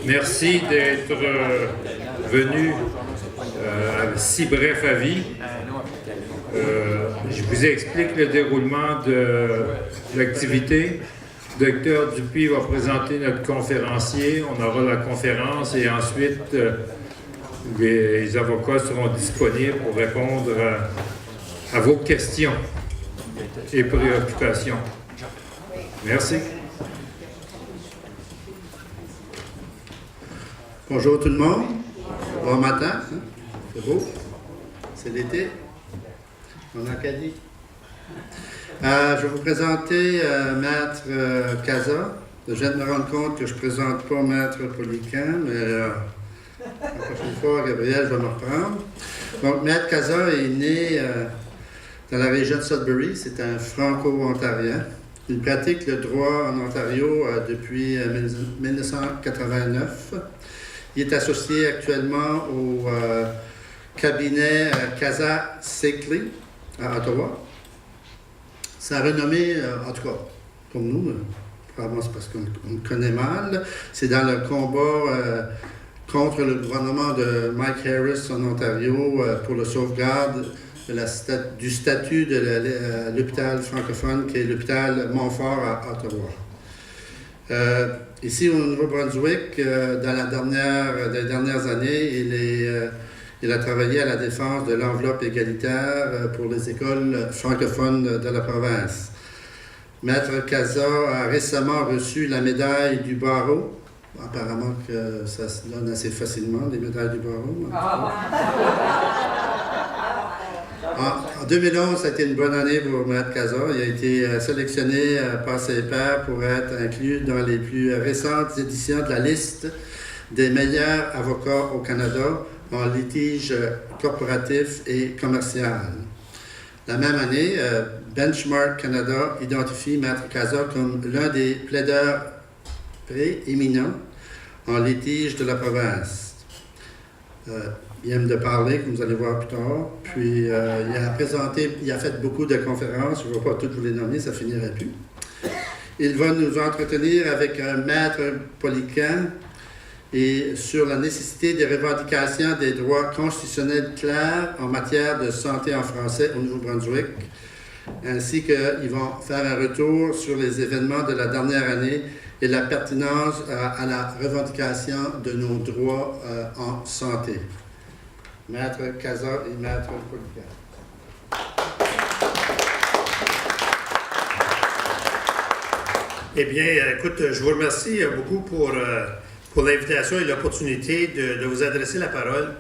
Merci d'être venu à si bref avis. Je vous explique le déroulement de l'activité. Le docteur Dupuis va présenter notre conférencier. On aura la conférence et ensuite les avocats seront disponibles pour répondre à vos questions et préoccupations. Merci. Bonjour tout le monde. Bon matin. C'est beau. C'est l'été. En Acadie. Je vais vous présenter Maître Casa. Je viens de me rendre compte que je ne présente pas Maître Poliquin, mais la prochaine fois, Gabriel va me reprendre. Donc, Maître Casa est né dans la région de Sudbury. C'est un franco-ontarien. Il pratique le droit en Ontario depuis 1989. Il est associé actuellement au cabinet Casa Seckley à Ottawa. Sa renommée, en tout cas, pour nous, probablement c'est parce qu'on le connaît mal, c'est dans le combat contre le gouvernement de Mike Harris en Ontario pour la sauvegarde du statut de l'hôpital francophone qui est l'hôpital Montfort à Ottawa. Ici au Nouveau-Brunswick, dans les dernières années, il a travaillé à la défense de l'enveloppe égalitaire pour les écoles francophones de la province. Maître Casa a récemment reçu la médaille du barreau. Apparemment que ça se donne assez facilement, les médailles du barreau. En 2011, ça a été une bonne année pour Maître Casa. Il a été sélectionné par ses pairs pour être inclus dans les plus récentes éditions de la liste des meilleurs avocats au Canada en litige corporatif et commercial. La même année, Benchmark Canada identifie Maître Casa comme l'un des plaideurs prééminents en litige de la province. Il aime de parler, comme vous allez voir plus tard. Puis, il a fait beaucoup de conférences. Je ne vais pas toutes vous les nommer, ça ne finirait plus. Il va nous entretenir avec un maître Poliquin et sur la nécessité des revendications des droits constitutionnels clairs en matière de santé en français au Nouveau-Brunswick, ainsi qu'ils vont faire un retour sur les événements de la dernière année et la pertinence à la revendication de nos droits en santé. Maître Casa et Maître Poliquin. Eh bien, écoute, je vous remercie beaucoup pour l'invitation et l'opportunité de vous adresser la parole.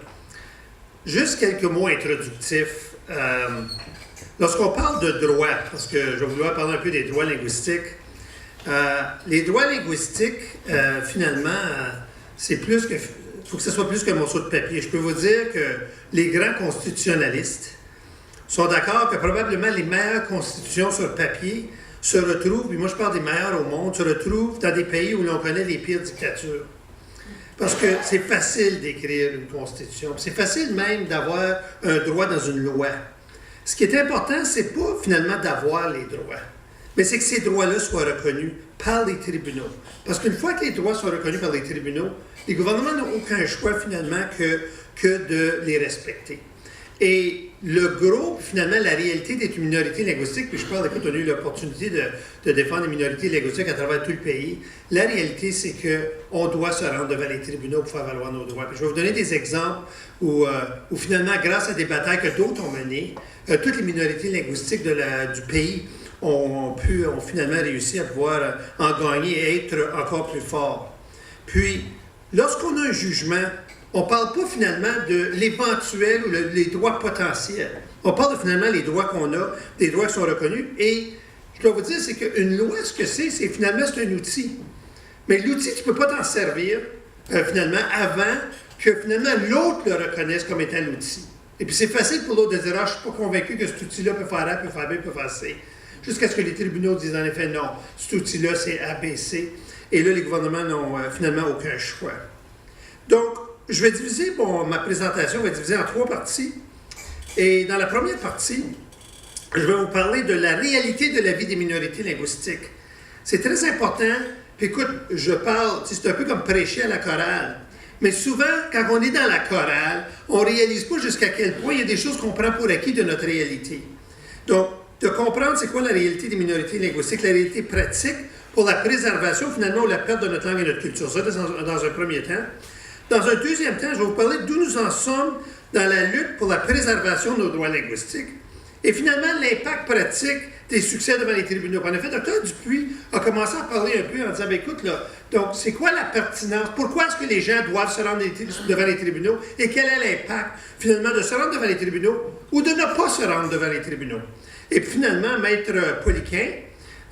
Juste quelques mots introductifs. Lorsqu'on parle de droit, parce que je vais vouloir parler un peu des droits linguistiques, les droits linguistiques, finalement, c'est plus que... Il faut que ce soit plus qu'un morceau de papier. Je peux vous dire que les grands constitutionnalistes sont d'accord que probablement les meilleures constitutions sur papier se retrouvent, puis moi je parle des meilleures au monde, se retrouvent dans des pays où l'on connaît les pires dictatures. Parce que c'est facile d'écrire une constitution. C'est facile même d'avoir un droit dans une loi. Ce qui est important, c'est pas finalement d'avoir les droits, mais c'est que ces droits-là soient reconnus par les tribunaux. Parce qu'une fois que les droits sont reconnus par les tribunaux, les gouvernements n'ont aucun choix finalement que de les respecter. Et le gros, finalement, la réalité des minorités linguistiques, puis je parle, écoute, on a eu l'opportunité de défendre les minorités linguistiques à travers tout le pays. La réalité, c'est qu'on doit se rendre devant les tribunaux pour faire valoir nos droits. Puis je vais vous donner des exemples où finalement, grâce à des batailles que d'autres ont menées, toutes les minorités linguistiques du pays ont finalement réussi à pouvoir en gagner et être encore plus forts. Puis, lorsqu'on a un jugement, on ne parle pas finalement de l'éventuel ou les droits potentiels. On parle finalement des droits qu'on a, des droits qui sont reconnus. Et je dois vous dire, c'est qu'une loi, ce que c'est finalement, c'est un outil. Mais l'outil, tu ne peux pas t'en servir, finalement, avant que finalement l'autre le reconnaisse comme étant l'outil. Et puis c'est facile pour l'autre de dire « Ah, je ne suis pas convaincu que cet outil-là peut faire A, peut faire B, peut faire C. » Jusqu'à ce que les tribunaux disent en effet « Non, cet outil-là, c'est A, B, C. » Et là, les gouvernements n'ont finalement aucun choix. Donc, je vais diviser, ma présentation va être divisée en 3 parties. Et dans la première partie, je vais vous parler de la réalité de la vie des minorités linguistiques. C'est très important, Puis écoute, je parle, c'est un peu comme prêcher à la chorale. Mais souvent, quand on est dans la chorale, on ne réalise pas jusqu'à quel point il y a des choses qu'on prend pour acquis de notre réalité. Donc, de comprendre c'est quoi la réalité des minorités linguistiques, la réalité pratique pour la préservation, finalement, ou la perte de notre langue et notre culture. Ça, dans un premier temps. Dans un deuxième temps, je vais vous parler d'où nous en sommes dans la lutte pour la préservation de nos droits linguistiques. Et finalement, l'impact pratique des succès devant les tribunaux. En effet, Dr. Dupuis a commencé à parler un peu en disant, écoute, là, donc, c'est quoi la pertinence? Pourquoi est-ce que les gens doivent se rendre devant les tribunaux? Et quel est l'impact, finalement, de se rendre devant les tribunaux ou de ne pas se rendre devant les tribunaux? Et puis, finalement, Maître Poliquin,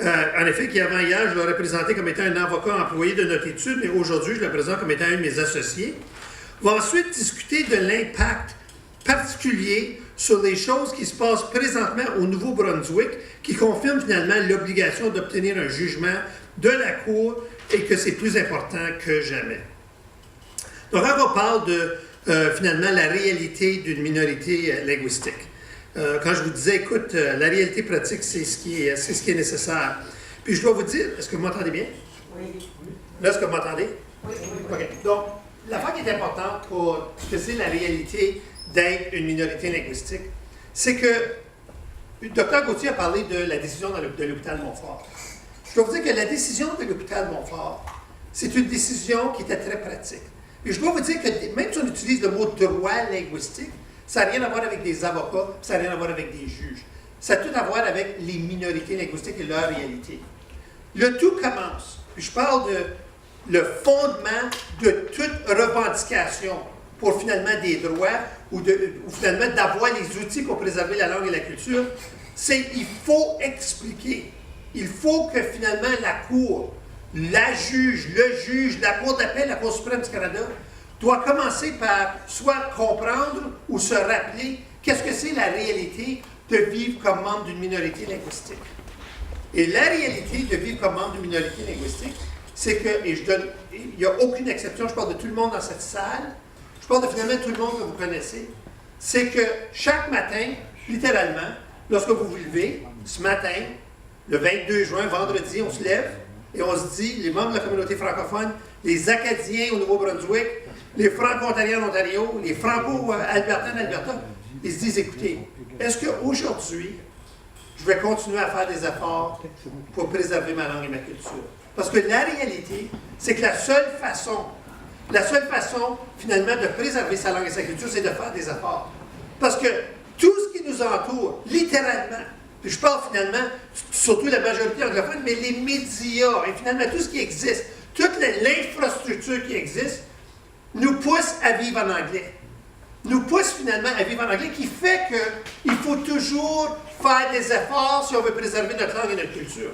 en effet, qui avant hier, je l'ai représenté comme étant un avocat employé de notre étude, mais aujourd'hui, je le présente comme étant un de mes associés, va ensuite discuter de l'impact particulier sur les choses qui se passent présentement au Nouveau-Brunswick, qui confirment finalement l'obligation d'obtenir un jugement de la Cour et que c'est plus important que jamais. Donc, on parle de, finalement, la réalité d'une minorité linguistique. Quand je vous disais, écoute, la réalité pratique, c'est ce qui est nécessaire. Puis je dois vous dire, est-ce que vous m'entendez bien? Oui. Là, est-ce que vous m'entendez? Oui. OK. Donc, l'affaire qui est importante pour ce que c'est la réalité d'être une minorité linguistique, c'est que le Dr. Gauthier a parlé de la décision de l'hôpital Montfort. Je dois vous dire que la décision de l'hôpital Montfort, c'est une décision qui était très pratique. Et je dois vous dire que même si on utilise le mot droit linguistique, ça n'a rien à voir avec des avocats, ça n'a rien à voir avec des juges. Ça a tout à voir avec les minorités linguistiques et leur réalité. Le tout commence, puis je parle de le fondement de toute revendication pour finalement des droits ou finalement d'avoir les outils pour préserver la langue et la culture, c'est il faut expliquer. Il faut que finalement la Cour, la juge, le juge, la Cour d'appel, la Cour suprême du Canada, doit commencer par soit comprendre ou se rappeler qu'est-ce que c'est la réalité de vivre comme membre d'une minorité linguistique. Et la réalité de vivre comme membre d'une minorité linguistique, c'est que, et il n'y a aucune exception, je parle de tout le monde dans cette salle, je parle de finalement tout le monde que vous connaissez, c'est que chaque matin, littéralement, lorsque vous vous levez, ce matin, le 22 juin, vendredi, on se lève et on se dit, les membres de la communauté francophone, les Acadiens au Nouveau-Brunswick, les Franco-Ontariens en Ontario, les Franco-Albertains en Alberta, ils se disent, écoutez, est-ce qu'aujourd'hui, je vais continuer à faire des efforts pour préserver ma langue et ma culture? Parce que la réalité, c'est que la seule façon, finalement, de préserver sa langue et sa culture, c'est de faire des efforts. Parce que tout ce qui nous entoure, littéralement, puis je parle finalement, surtout la majorité anglophone, mais les médias, et finalement tout ce qui existe, toute l'infrastructure qui existe, nous pousse à vivre en anglais. Nous pousse finalement à vivre en anglais, qui fait qu'il faut toujours faire des efforts si on veut préserver notre langue et notre culture.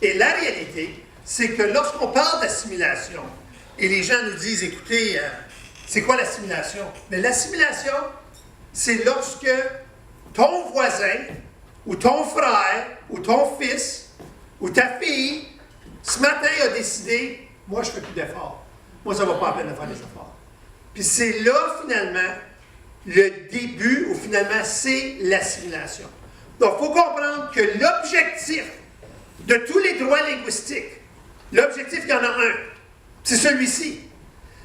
Et la réalité, c'est que lorsqu'on parle d'assimilation, et les gens nous disent, écoutez, c'est quoi l'assimilation? Mais l'assimilation, c'est lorsque ton voisin, ou ton frère, ou ton fils, ou ta fille, ce matin a décidé, moi je ne fais plus d'efforts. Moi, ça ne va pas la peine de faire des efforts. Puis c'est là, finalement, le début, ou finalement, c'est l'assimilation. Donc, il faut comprendre que l'objectif de tous les droits linguistiques, l'objectif, il y en a un, c'est celui-ci.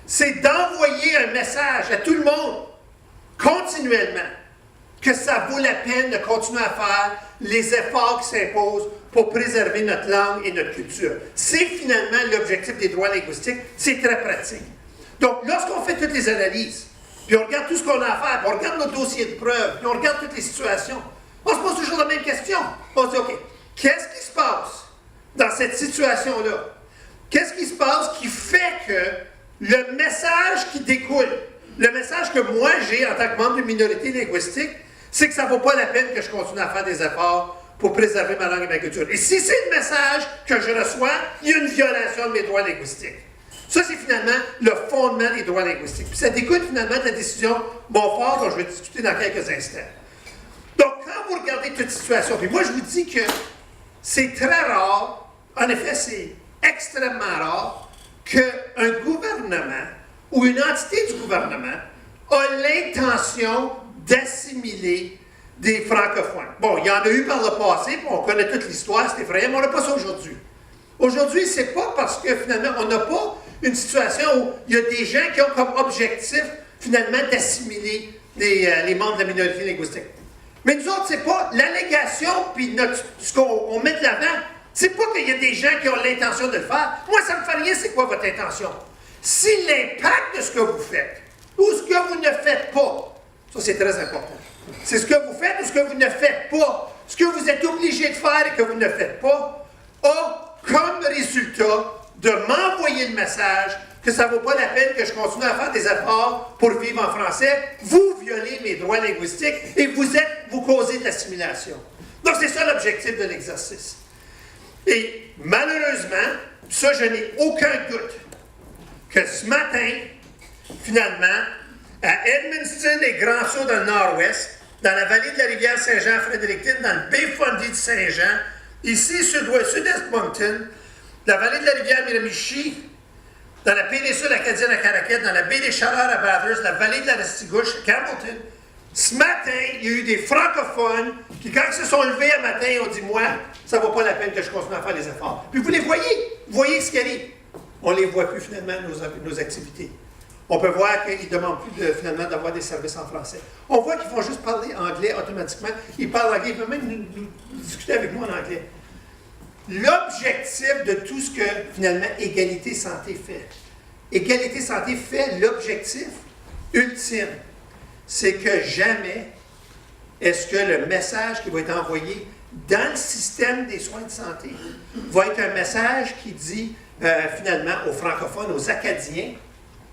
C'est d'envoyer un message à tout le monde, continuellement, que ça vaut la peine de continuer à faire les efforts qui s'imposent pour préserver notre langue et notre culture. C'est finalement l'objectif des droits linguistiques. C'est très pratique. Donc, lorsqu'on fait toutes les analyses, puis on regarde tout ce qu'on a à faire, puis on regarde notre dossier de preuves, puis on regarde toutes les situations, on se pose toujours la même question. On se dit, OK, qu'est-ce qui se passe dans cette situation-là? Qu'est-ce qui se passe qui fait que le message qui découle, le message que moi j'ai en tant que membre d'une minorité linguistique, c'est que ça ne vaut pas la peine que je continue à faire des efforts pour préserver ma langue et ma culture. Et si c'est le message que je reçois, il y a une violation de mes droits linguistiques. Ça, c'est finalement le fondement des droits linguistiques. Puis ça découle finalement de la décision Montfort dont je vais discuter dans quelques instants. Donc, quand vous regardez toute situation, puis moi je vous dis que c'est très rare, en effet c'est extrêmement rare, qu'un gouvernement ou une entité du gouvernement a l'intention d'assimiler des francophones. Bon, il y en a eu par le passé, puis on connaît toute l'histoire, c'est effrayant, mais on n'a pas ça aujourd'hui. Aujourd'hui, c'est pas parce que finalement, on n'a pas une situation où il y a des gens qui ont comme objectif, finalement, d'assimiler les membres de la minorité linguistique. Mais nous autres, c'est pas l'allégation, puis ce qu'on met de l'avant, c'est pas qu'il y a des gens qui ont l'intention de le faire. Moi, ça me fait rien, c'est quoi votre intention? Si l'impact de ce que vous faites, ou ce que vous ne faites pas, ça c'est très important. C'est ce que vous faites ou ce que vous ne faites pas, ce que vous êtes obligé de faire et que vous ne faites pas, a comme résultat de m'envoyer le message que ça ne vaut pas la peine que je continue à faire des efforts pour vivre en français. Vous violez mes droits linguistiques et vous causez de l'assimilation. Donc c'est ça l'objectif de l'exercice. Et malheureusement, ça je n'ai aucun doute, que ce matin, finalement, à Edmundston et Grand Sault dans le nord-ouest, dans la vallée de la rivière Saint-Jean-Fredericton, dans le Bay Fundy de Saint-Jean, ici, sud-est Moncton, la vallée de la rivière Miramichi, dans la péninsule acadienne à Caraquette, dans la baie des Chaleurs à Bathurst, la vallée de la Restigouche à Campbellton. Ce matin, il y a eu des francophones qui, quand ils se sont levés un matin, ont dit « Moi, ça ne vaut pas la peine que je continue à faire les efforts. » Puis vous les voyez ce qui arrive. On ne les voit plus finalement, nos activités. On peut voir qu'ils ne demandent plus finalement d'avoir des services en français. On voit qu'ils vont juste parler anglais automatiquement. Ils parlent anglais, ils peuvent même nous discuter avec nous en anglais. L'objectif de tout ce que finalement Égalité Santé fait. Égalité Santé fait l'objectif ultime. C'est que jamais est-ce que le message qui va être envoyé dans le système des soins de santé va être un message qui dit finalement aux francophones, aux Acadiens,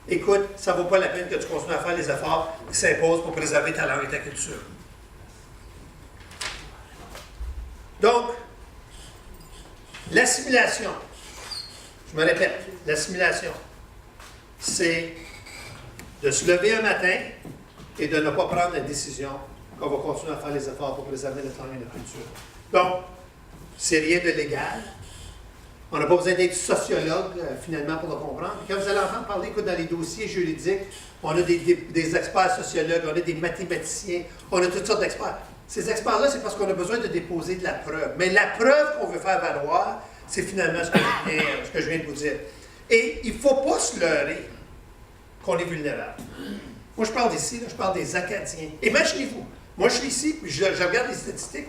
écoute, ça ne vaut pas la peine que tu continues à faire les efforts qui s'imposent pour préserver ta langue et ta culture. Donc, l'assimilation, je me répète, l'assimilation, c'est de se lever un matin et de ne pas prendre la décision qu'on va continuer à faire les efforts pour préserver notre langue et notre culture. Donc, c'est rien de légal. On n'a pas besoin d'être sociologue, finalement, pour le comprendre. Quand vous allez entendre parler, écoute, dans les dossiers juridiques, on a des experts sociologues, on a des mathématiciens, on a toutes sortes d'experts. Ces experts-là, c'est parce qu'on a besoin de déposer de la preuve. Mais la preuve qu'on veut faire valoir, c'est finalement ce que je viens de vous dire. Et il ne faut pas se leurrer qu'on est vulnérable. Moi, je parle d'ici, je parle des Acadiens. Imaginez-vous, moi, je suis ici, puis je regarde les statistiques.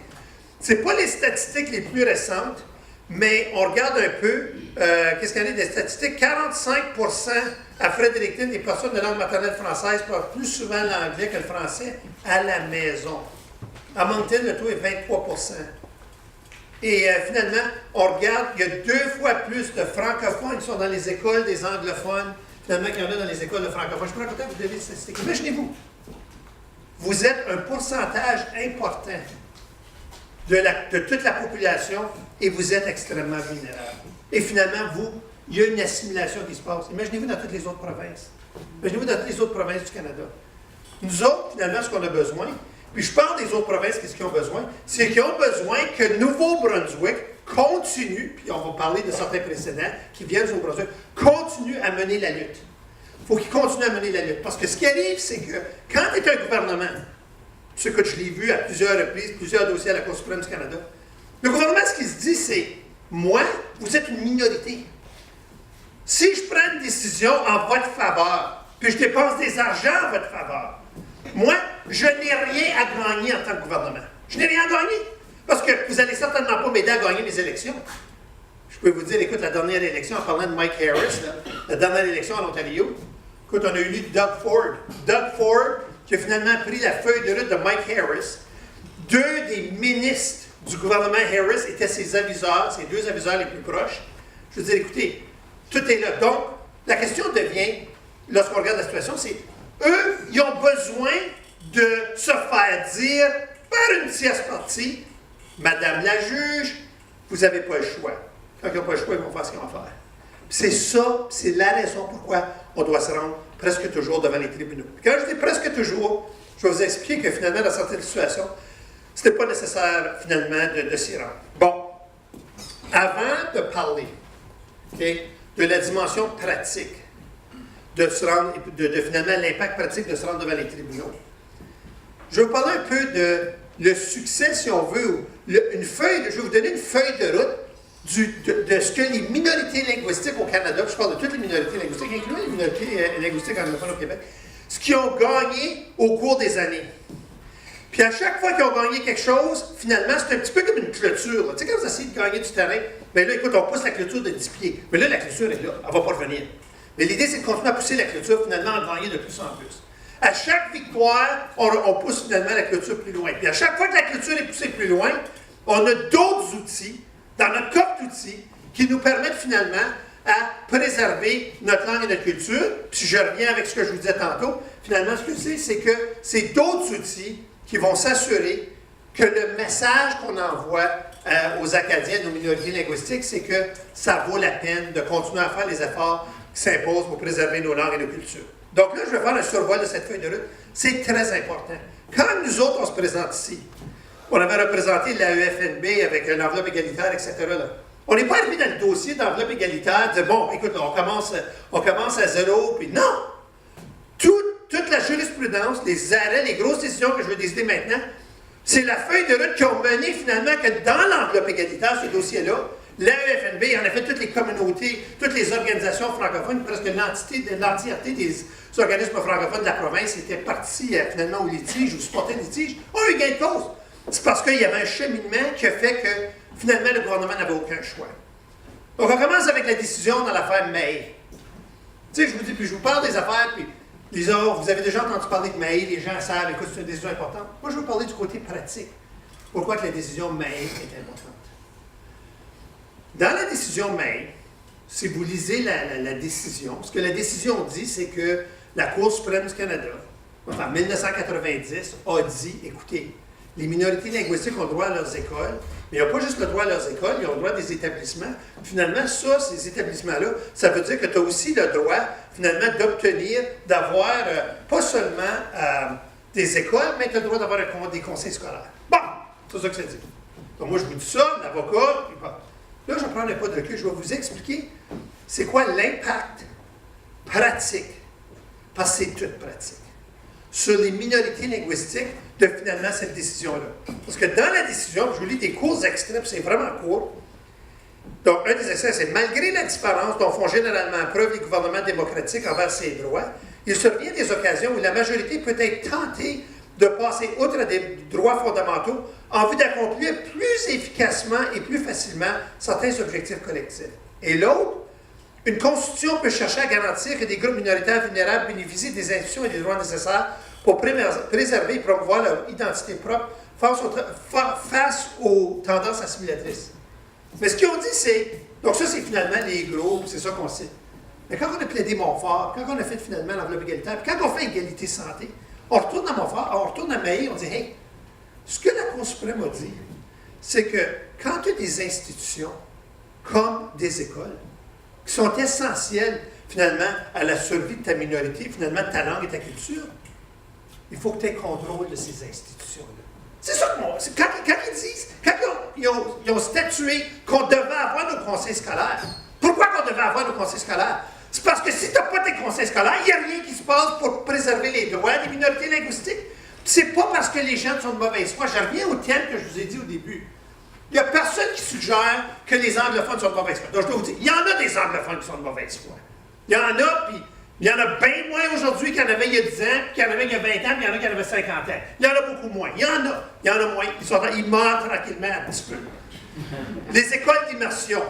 Ce n'est pas les statistiques les plus récentes, mais on regarde un peu, qu'est-ce qu'il y en a des statistiques? 45% à Fredericton, des personnes de langue maternelle française parlent plus souvent l'anglais que le français à la maison. À Moncton, le taux est 23%. Et finalement, on regarde, il y a 2 fois plus de francophones qui sont dans les écoles des anglophones, finalement, qu'il y en a dans les écoles de francophones. Je peux raconter, vous donner des statistiques. Imaginez-vous, vous êtes un pourcentage important de toute la population et vous êtes extrêmement vulnérable. Et finalement, il y a une assimilation qui se passe. Imaginez-vous dans toutes les autres provinces. Imaginez-vous dans toutes les autres provinces du Canada. Nous autres, finalement, ce qu'on a besoin, puis je parle des autres provinces, qu'est-ce qu'ils ont besoin? C'est qu'ils ont besoin que Nouveau-Brunswick continue, puis on va parler de certains précédents qui viennent du Nouveau-Brunswick, continue à mener la lutte. Il faut qu'ils continuent à mener la lutte. Parce que ce qui arrive, c'est que quand tu es un gouvernement, ce que je l'ai vu à plusieurs reprises, plusieurs dossiers à la Cour suprême du Canada, le gouvernement, ce qu'il se dit, c'est « Moi, vous êtes une minorité. Si je prends une décision en votre faveur, puis je dépense des argents en votre faveur, moi, je n'ai rien à gagner en tant que gouvernement. Je n'ai rien à gagner. Parce que vous n'allez certainement pas m'aider à gagner les élections. Je peux vous dire, écoute, la dernière élection, en parlant de Mike Harris, la dernière élection en Ontario, écoute, on a eu Doug Ford. Doug Ford, qui a finalement pris la feuille de route de Mike Harris. 2 des ministres du gouvernement Harris étaient ses aviseurs, ses 2 aviseurs les plus proches. Je veux dire, écoutez, tout est là. Donc, la question devient, lorsqu'on regarde la situation, c'est eux, ils ont besoin de se faire dire par une tierce partie, Madame la juge, vous n'avez pas le choix. Quand ils n'ont pas le choix, ils vont faire ce qu'ils vont faire. C'est ça, c'est la raison pourquoi on doit se rendre presque toujours devant les tribunaux. Quand je dis presque toujours, je vais vous expliquer que finalement, dans certaines situations, ce n'était pas nécessaire finalement de s'y rendre. Bon, avant de parler de la dimension pratique, de finalement l'impact pratique de se rendre devant les tribunaux, je vais vous parler un peu de le succès, si on veut, je vais vous donner une feuille de route de ce que les minorités linguistiques au Canada, puis je parle de toutes les minorités linguistiques, incluant les minorités linguistiques anglophones au Québec, ce qu'ils ont gagné au cours des années. Puis à chaque fois qu'ils ont gagné quelque chose, finalement, c'est un petit peu comme une clôture. Tu sais, quand vous essayez de gagner du terrain, bien là, écoute, on pousse la clôture de 10 pieds. Mais là, la clôture est là, elle ne va pas revenir. Mais l'idée, c'est de continuer à pousser la clôture, finalement, en gagner de plus en plus. À chaque victoire, on pousse finalement la clôture plus loin. Puis à chaque fois que la clôture est poussée plus loin, on a d'autres outils, dans notre coffre d'outils, qui nous permettent finalement à préserver notre langue et notre culture. Puis je reviens avec ce que je vous disais tantôt. Finalement, ce que c'est que c'est d'autres outils qui vont s'assurer que le message qu'on envoie aux Acadiens, aux minorités linguistiques, c'est que ça vaut la peine de continuer à faire les efforts qui s'imposent pour préserver nos langues et nos cultures. Donc là, je vais faire un survol de cette feuille de route. C'est très important. Quand nous autres, on se présente ici, on avait représenté l'AEFNB avec une enveloppe égalitaire, etc. Là. On n'est pas arrivé dans le dossier d'enveloppe égalitaire de bon, écoute, là, on commence à zéro, puis non! Toute la jurisprudence, les arrêts, les grosses décisions que je veux décider maintenant, c'est la feuille de route qui ont mené finalement que dans l'enveloppe égalitaire, ce dossier-là, l'AEFNB, en a fait toutes les communautés, toutes les organisations francophones, presque l'entièreté des organismes francophones de la province étaient partis finalement au litige ou supportaient le litige, ont eu gain de cause. C'est parce qu'il y avait un cheminement qui a fait que finalement le gouvernement n'avait aucun choix. Donc on commence avec la décision dans l'affaire May. Tu sais, je vous dis, puis je vous parle des affaires, puis les autres, vous avez déjà entendu parler de May, les gens savent, écoute, c'est une décision importante. Moi, je veux parler du côté pratique. Pourquoi que la décision May est importante? Dans la décision May, si vous lisez la décision, ce que la décision dit, c'est que la Cour suprême du Canada, en 1990, a dit, écoutez, les minorités linguistiques ont le droit à leurs écoles, mais ils n'ont pas juste le droit à leurs écoles, ils ont le droit à des établissements. Finalement, ça, ces établissements-là, ça veut dire que tu as aussi le droit, finalement, d'obtenir, d'avoir, pas seulement des écoles, mais tu as le droit d'avoir des conseils scolaires. Bon, c'est ça que ça dit. Donc moi, je vous dis ça, l'avocat, puis bon. Là, je ne prendrai pas de recul, je vais vous expliquer c'est quoi l'impact pratique, parce que c'est toute pratique, sur les minorités linguistiques de finalement cette décision-là. Parce que dans la décision, je vous lis des courts extraits, c'est vraiment court. Donc, un des extraits, c'est « Malgré la différence dont font généralement preuve les gouvernements démocratiques envers ces droits, il survient des occasions où la majorité peut être tentée de passer outre à des droits fondamentaux en vue d'accomplir plus efficacement et plus facilement certains objectifs collectifs. Et l'autre, une constitution peut chercher à garantir que des groupes minoritaires vulnérables bénéficient des institutions et des droits nécessaires pour préserver et promouvoir leur identité propre face aux tendances assimilatrices. Mais ce qu'ils ont dit, c'est... Donc ça, c'est finalement les gros, c'est ça qu'on cite. Mais quand on a plaidé Montfort, quand on a fait finalement l'enveloppe égalitaire, puis quand on fait égalité santé, on retourne à Montfort, on retourne à Mailly, on dit « Hey, ce que la Cour suprême a dit, c'est que quand tu as des institutions comme des écoles, qui sont essentielles finalement à la survie de ta minorité, finalement de ta langue et ta culture, il faut que tu aies contrôle de ces institutions-là. » C'est ça que quand ils disent, quand ils ont statué qu'on devait avoir nos conseils scolaires. Pourquoi qu'on devait avoir nos conseils scolaires? C'est parce que si tu n'as pas tes conseils scolaires, il n'y a rien qui se passe pour préserver les droits des minorités linguistiques. C'est pas parce que les gens sont de mauvaise foi. Je reviens au thème que je vous ai dit au début. Il n'y a personne qui suggère que les anglophones sont de mauvaise foi. Donc je dois vous dire, il y en a des anglophones qui sont de mauvaise foi. Il y en a, puis il y en a bien moins aujourd'hui qu'il y en avait il y a 10 ans, puis qu'il y en avait il y a 20 ans, puis il y en a qui en avaient 50 ans. Il y en a beaucoup moins. Il y en a moins. Ils meurent tranquillement un petit peu. Les écoles d'immersion.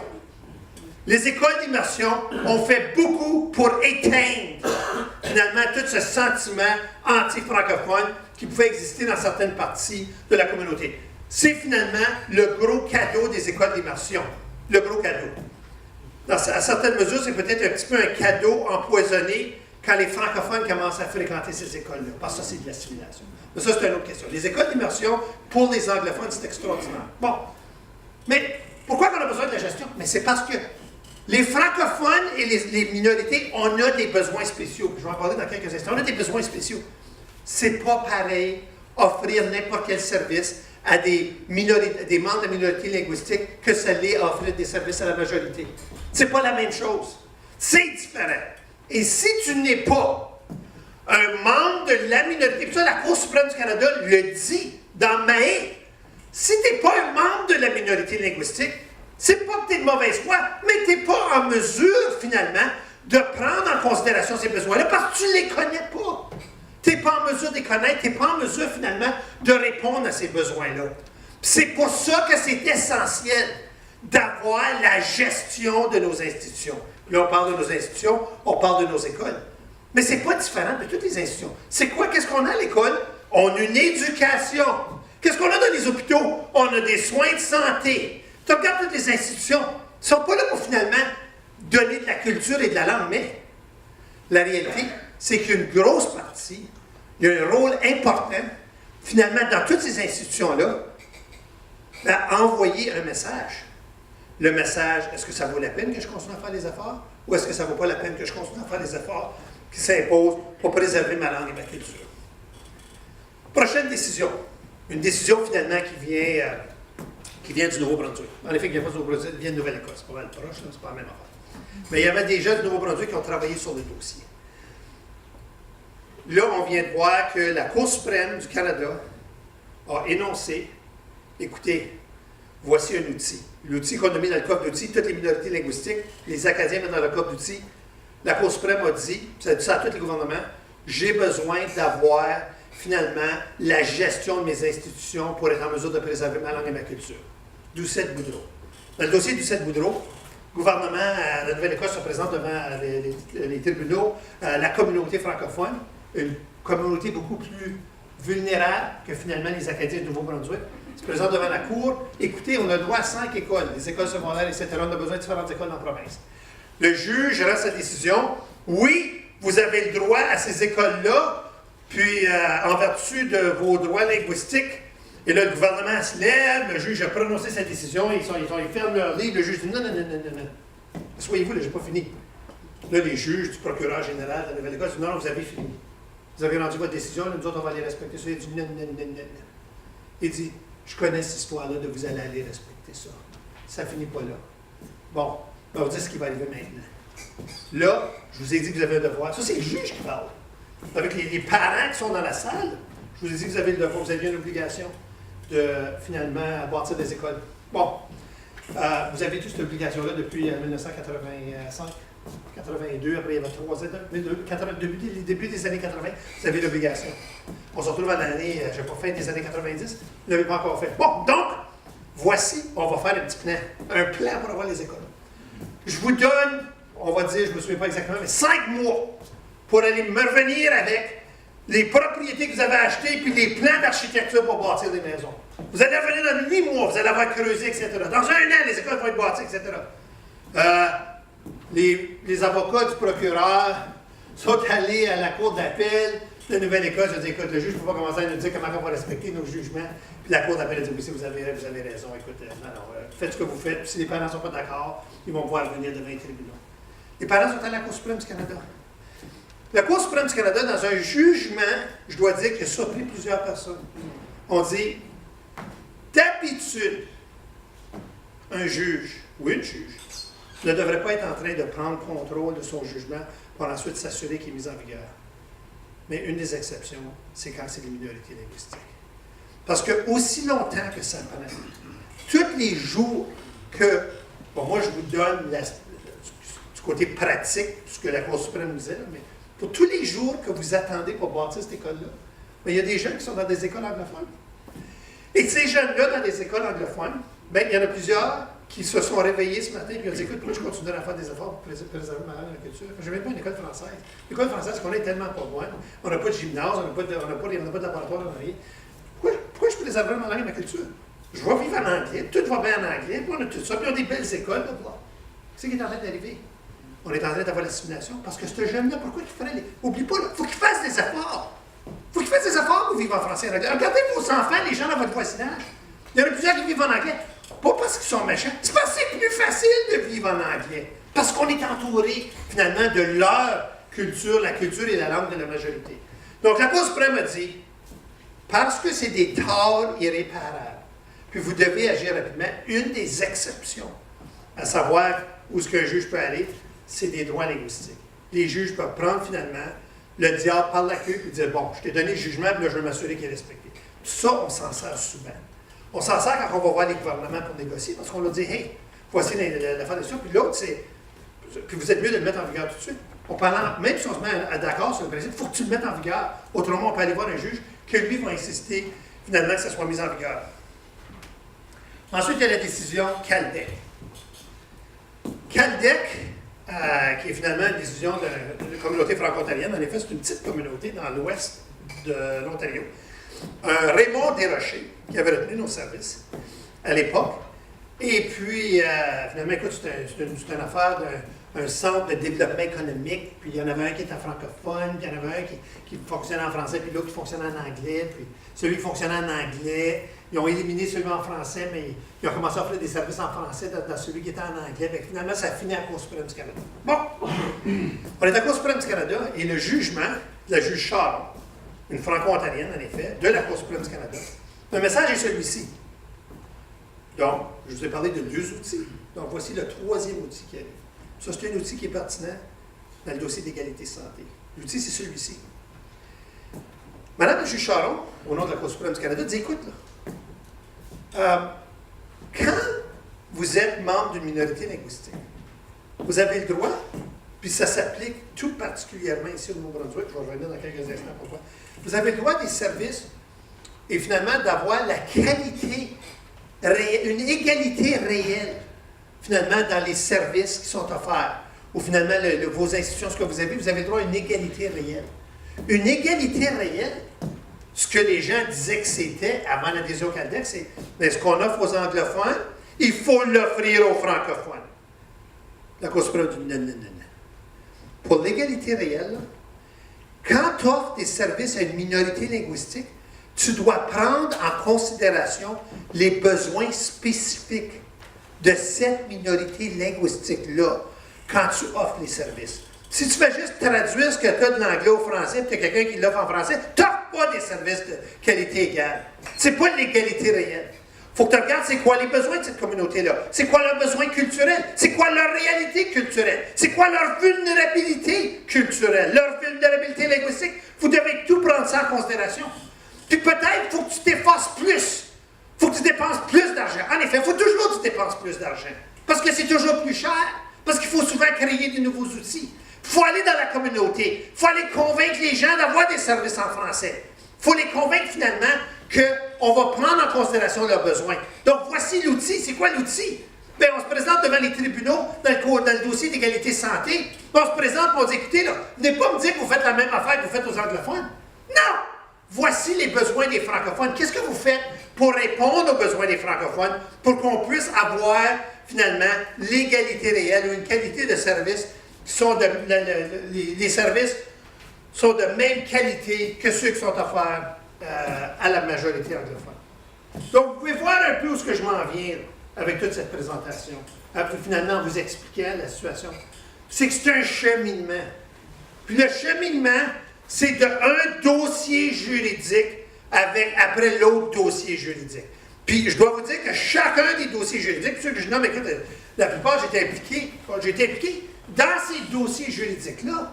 Les écoles d'immersion ont fait beaucoup pour éteindre, finalement, tout ce sentiment anti-francophone qui pouvait exister dans certaines parties de la communauté. C'est finalement le gros cadeau des écoles d'immersion. Le gros cadeau. À certaines mesures, c'est peut-être un petit peu un cadeau empoisonné quand les francophones commencent à fréquenter ces écoles-là, parce que ça, c'est de l'assimilation. Mais ça, c'est une autre question. Les écoles d'immersion, pour les anglophones, c'est extraordinaire. Bon. Mais pourquoi on a besoin de la gestion? Mais c'est parce que les francophones et les minorités, on a des besoins spéciaux. Je vais en parler dans quelques instants. On a des besoins spéciaux. C'est pas pareil offrir n'importe quel service à des membres de minorités linguistiques que ça l'est offrir des services à la majorité. C'est pas la même chose. C'est différent. Et si tu n'es pas un membre de la minorité, puis ça, la Cour suprême du Canada le dit dans Maé, si tu n'es pas un membre de la minorité linguistique, C'est pas que tu es de mauvaise foi, mais tu n'es pas en mesure, finalement, de prendre en considération ces besoins-là parce que tu ne les connais pas. Tu n'es pas en mesure de les connaître, tu n'es pas en mesure, finalement, de répondre à ces besoins-là. C'est pour ça que c'est essentiel d'avoir la gestion de nos institutions. Là, on parle de nos institutions, on parle de nos écoles. Mais ce n'est pas différent de toutes les institutions. C'est quoi? Qu'est-ce qu'on a à l'école? On a une éducation. Qu'est-ce qu'on a dans les hôpitaux? On a des soins de santé. Tu regardes toutes les institutions. Ils ne sont pas là pour finalement donner de la culture et de la langue, mais la réalité, c'est qu'il y a une grosse partie, il y a un rôle important, finalement, dans toutes ces institutions-là, à envoyer un message. Le message, est-ce que ça vaut la peine que je continue à faire les efforts? Ou est-ce que ça ne vaut pas la peine que je continue à faire les efforts qui s'imposent pour préserver ma langue et ma culture? Prochaine décision. Une décision, finalement, qui vient du Nouveau-Brunswick. En effet, qui vient pas du Nouveau-Brunswick, vient de Nouvelle-Écosse. C'est pas mal proche, là, c'est pas la même affaire. Mais il y avait des gens du Nouveau-Brunswick qui ont travaillé sur le dossier. Là, on vient de voir que la Cour suprême du Canada a énoncé, écoutez, voici un outil. L'outil qu'on a mis dans le coffre d'outils, toutes les minorités linguistiques, les Acadiens mettent dans le coffre d'outils. La Cour suprême a dit, ça a dit ça à tous les gouvernements, j'ai besoin d'avoir finalement la gestion de mes institutions pour être en mesure de préserver ma langue et ma culture. Doucette Boudreau. Dans le dossier Doucette Boudreau, le gouvernement de la Nouvelle-Écosse se présente devant les tribunaux, la communauté francophone, une communauté beaucoup plus vulnérable que finalement les Acadiens du Nouveau-Brunswick, se présente devant la Cour. Écoutez, on a droit à 5 écoles, des écoles secondaires, etc. On a besoin de différentes écoles dans la province. Le juge rend sa décision. Oui, vous avez le droit à ces écoles-là, puis en vertu de vos droits linguistiques. Et là, le gouvernement se lève, le juge a prononcé sa décision, ils ferment leur livre, le juge dit non. Soyez-vous, là, j'ai pas fini. Là, les juges du procureur général de la Nouvelle-Écosse disent non, vous avez fini. Vous avez rendu votre décision, nous autres, on va aller respecter ça. Il dit non. Il dit, je connais cette histoire-là de vous allez aller respecter ça. Ça finit pas là. Bon, on va vous dire ce qui va arriver maintenant. Là, je vous ai dit que vous avez un devoir. Ça, c'est le juge qui parle. Avec les parents qui sont dans la salle, je vous ai dit que vous avez le devoir, vous aviez une obligation de, finalement, bâtir des écoles. Bon, vous avez toute cette obligation-là depuis 1985, 82, après il y avait 3 ans, début des années 80, vous avez l'obligation. On se retrouve à l'année, je ne sais pas, fin des années 90, vous ne l'avez pas encore fait. Bon, donc, voici, on va faire un petit plan, un plan pour avoir les écoles. Je vous donne, on va dire, je ne me souviens pas exactement, mais 5 mois pour aller me revenir avec les propriétés que vous avez achetées puis les plans d'architecture pour bâtir des maisons. Vous allez revenir dans 8 mois, vous allez avoir creusé, etc. Dans 1 an, les écoles vont être bâties, etc. Les avocats du procureur sont allés à la cour d'appel de Nouvelle-Écosse. Je dis, écoute, le juge ne peut pas commencer à nous dire comment on va respecter nos jugements. Puis la cour d'appel a dit, oui, si vous avez raison, écoute, faites ce que vous faites. Puis si les parents ne sont pas d'accord, ils vont pouvoir venir devant les tribunaux. Les parents sont allés à la Cour suprême du Canada. La Cour suprême du Canada, dans un jugement, je dois dire qu'il a surpris plusieurs personnes. On dit, d'habitude, un juge ou une juge ne devrait pas être en train de prendre contrôle de son jugement pour ensuite s'assurer qu'il est mis en vigueur. Mais une des exceptions, c'est quand c'est les minorités linguistiques. Parce que aussi longtemps que ça prend, tous les jours que, bon, moi je vous donne du côté pratique, ce que la Cour suprême nous disait, mais pour tous les jours que vous attendez pour bâtir cette école-là, il y a des jeunes qui sont dans des écoles anglophones. Et ces jeunes-là, dans des écoles anglophones, il y en a plusieurs qui se sont réveillés ce matin et qui ont dit, écoute, moi je continuerai à faire des efforts pour préserver ma langue et ma culture. Je n'ai même pas une école française. L'école française, qu'on est tellement pas loin. On n'a pas de gymnase, on n'a pas de laboratoire, on n'a rien. Pourquoi je préserverai ma langue et ma culture? Je vais vivre en anglais, tout va bien en anglais, puis on a tout ça, puis on a des belles écoles. C'est ce qui est en train d'arriver. On est en train d'avoir l'assimilation, parce que ce jeune-là, pourquoi il ferait Oublie pas, il faut qu'il fasse des efforts. Il faut qu'il fasse des efforts pour vivre en français et en anglais. Regardez vos enfants, les gens dans votre voisinage. Il y en a plusieurs qui vivent en anglais. Pas parce qu'ils sont méchants, c'est parce que c'est plus facile de vivre en anglais. Parce qu'on est entouré, finalement, de leur culture, la culture et la langue de la majorité. Donc, la Cour suprême a dit, parce que c'est des torts irréparables, puis vous devez agir rapidement, une des exceptions, à savoir où est-ce qu'un juge peut aller, c'est des droits linguistiques. Les juges peuvent prendre, finalement, le diable par la queue et dire, bon, je t'ai donné le jugement, puis là, je veux m'assurer qu'il est respecté. Tout ça, on s'en sert souvent. On s'en sert quand on va voir les gouvernements pour négocier, parce qu'on leur dit, hey, voici la fondation. Puis l'autre, c'est, puis vous êtes mieux de le mettre en vigueur tout de suite. Même si on se met d'accord sur le principe, il faut que tu le mettes en vigueur. Autrement, on peut aller voir un juge que lui va insister finalement que ça soit mis en vigueur. Ensuite, il y a la décision Caldec. Caldec, qui est finalement une décision de communauté franco-ontarienne. En effet, c'est une petite communauté dans l'ouest de l'Ontario. Raymond Desrochers, qui avait retenu nos services à l'époque. Et puis, finalement, écoute, c'est une affaire d'un centre de développement économique. Puis, il y en avait un qui était francophone, puis il y en avait un qui fonctionnait en français, puis l'autre qui fonctionnait en anglais. Puis, celui qui fonctionnait en anglais, ils ont éliminé celui en français, mais ils ont commencé à offrir des services en français dans celui qui était en anglais. Fait que finalement, ça a fini à la Cour suprême du Canada. Bon, on est à la Cour suprême du Canada et le jugement de la juge Charon, une franco-ontarienne en effet, de la Cour suprême du Canada, le message est celui-ci. Donc, je vous ai parlé de 2 outils. Donc, voici le 3e outil qui arrive. Ça, c'est un outil qui est pertinent dans le dossier d'égalité santé. L'outil, c'est celui-ci. Madame la juge Charon, au nom de la Cour suprême du Canada, dit, écoute, là, quand vous êtes membre d'une minorité linguistique, vous avez le droit, puis ça s'applique tout particulièrement ici au Nouveau-Brunswick, je vais revenir dans quelques instants pourquoi, vous avez le droit des services et finalement d'avoir la qualité une égalité réelle, finalement, dans les services qui sont offerts. Ou finalement, vos institutions, ce que vous avez le droit à une égalité réelle. Une égalité réelle, ce que les gens disaient que c'était avant l'adhésion au Caldec, c'est mais ce qu'on offre aux anglophones, il faut l'offrir aux francophones. La Cour suprême dit non. Pour l'égalité réelle, quand tu offres des services à une minorité linguistique, tu dois prendre en considération les besoins spécifiques de cette minorité linguistique-là quand tu offres les services. Si tu fais juste traduire ce que tu as de l'anglais au français et tu as quelqu'un qui l'offre en français, tu n'offres pas des services de qualité égale. Ce n'est pas de l'égalité réelle. Il faut que tu regardes c'est quoi les besoins de cette communauté-là. C'est quoi leurs besoins culturels. C'est quoi leur réalité culturelle. C'est quoi leur vulnérabilité culturelle, leur vulnérabilité linguistique. Vous devez tout prendre ça en considération. Puis peut-être, il faut que tu t'effaces plus. Il faut que tu dépenses plus d'argent. En effet, il faut toujours que tu dépenses plus d'argent. Parce que c'est toujours plus cher. Parce qu'il faut souvent créer de nouveaux outils. Il faut aller dans la communauté. Il faut aller convaincre les gens d'avoir des services en français. Il faut les convaincre finalement qu'on va prendre en considération leurs besoins. Donc voici l'outil. C'est quoi l'outil? Bien, on se présente devant les tribunaux dans le dossier d'égalité santé. On se présente et on dit, écoutez, là, venez pas me dire que vous faites la même affaire que vous faites aux anglophones. Non! Voici les besoins des francophones. Qu'est-ce que vous faites pour répondre aux besoins des francophones, pour qu'on puisse avoir, finalement, l'égalité réelle ou une qualité de service qui sont les services sont de même qualité que ceux qui sont offerts à la majorité anglophone. Donc, vous pouvez voir un peu où ce que je m'en viens avec toute cette présentation, finalement en vous expliquant la situation. C'est que c'est un cheminement. Puis le cheminement, c'est d'un dossier juridique après l'autre dossier juridique. Puis je dois vous dire que chacun des dossiers juridiques, ceux que je nomme, écoute, la plupart, j'ai été impliqué dans ces dossiers juridiques-là,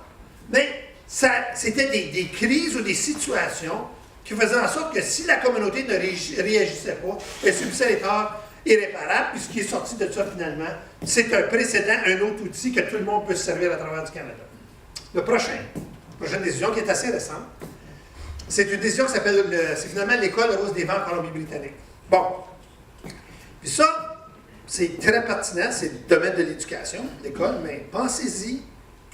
mais c'était des crises ou des situations qui faisaient en sorte que si la communauté ne réagissait pas, elle subissait les torts irréparables, puis ce qui est sorti de ça finalement, c'est un précédent, un autre outil que tout le monde peut se servir à travers du Canada. Le prochaine décision qui est assez récente, c'est une décision qui s'appelle, c'est finalement l'École Rose des Vents en Colombie-Britannique. Bon. Puis ça, c'est très pertinent, c'est le domaine de l'éducation, l'école, mais pensez-y,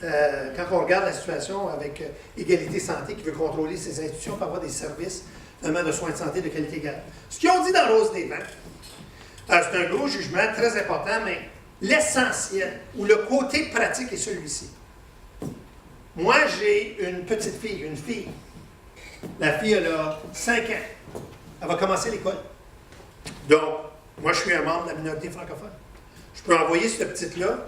quand on regarde la situation avec Égalité Santé qui veut contrôler ces institutions pour avoir des services vraiment de soins de santé de qualité égale. Ce qu'ils ont dit dans Rose des Vents, c'est un gros jugement très important, mais l'essentiel ou le côté pratique est celui-ci. Moi, j'ai une petite fille, une fille. La fille, elle a 5 ans. Elle va commencer l'école. Donc, moi, je suis un membre de la minorité francophone. Je peux envoyer cette petite-là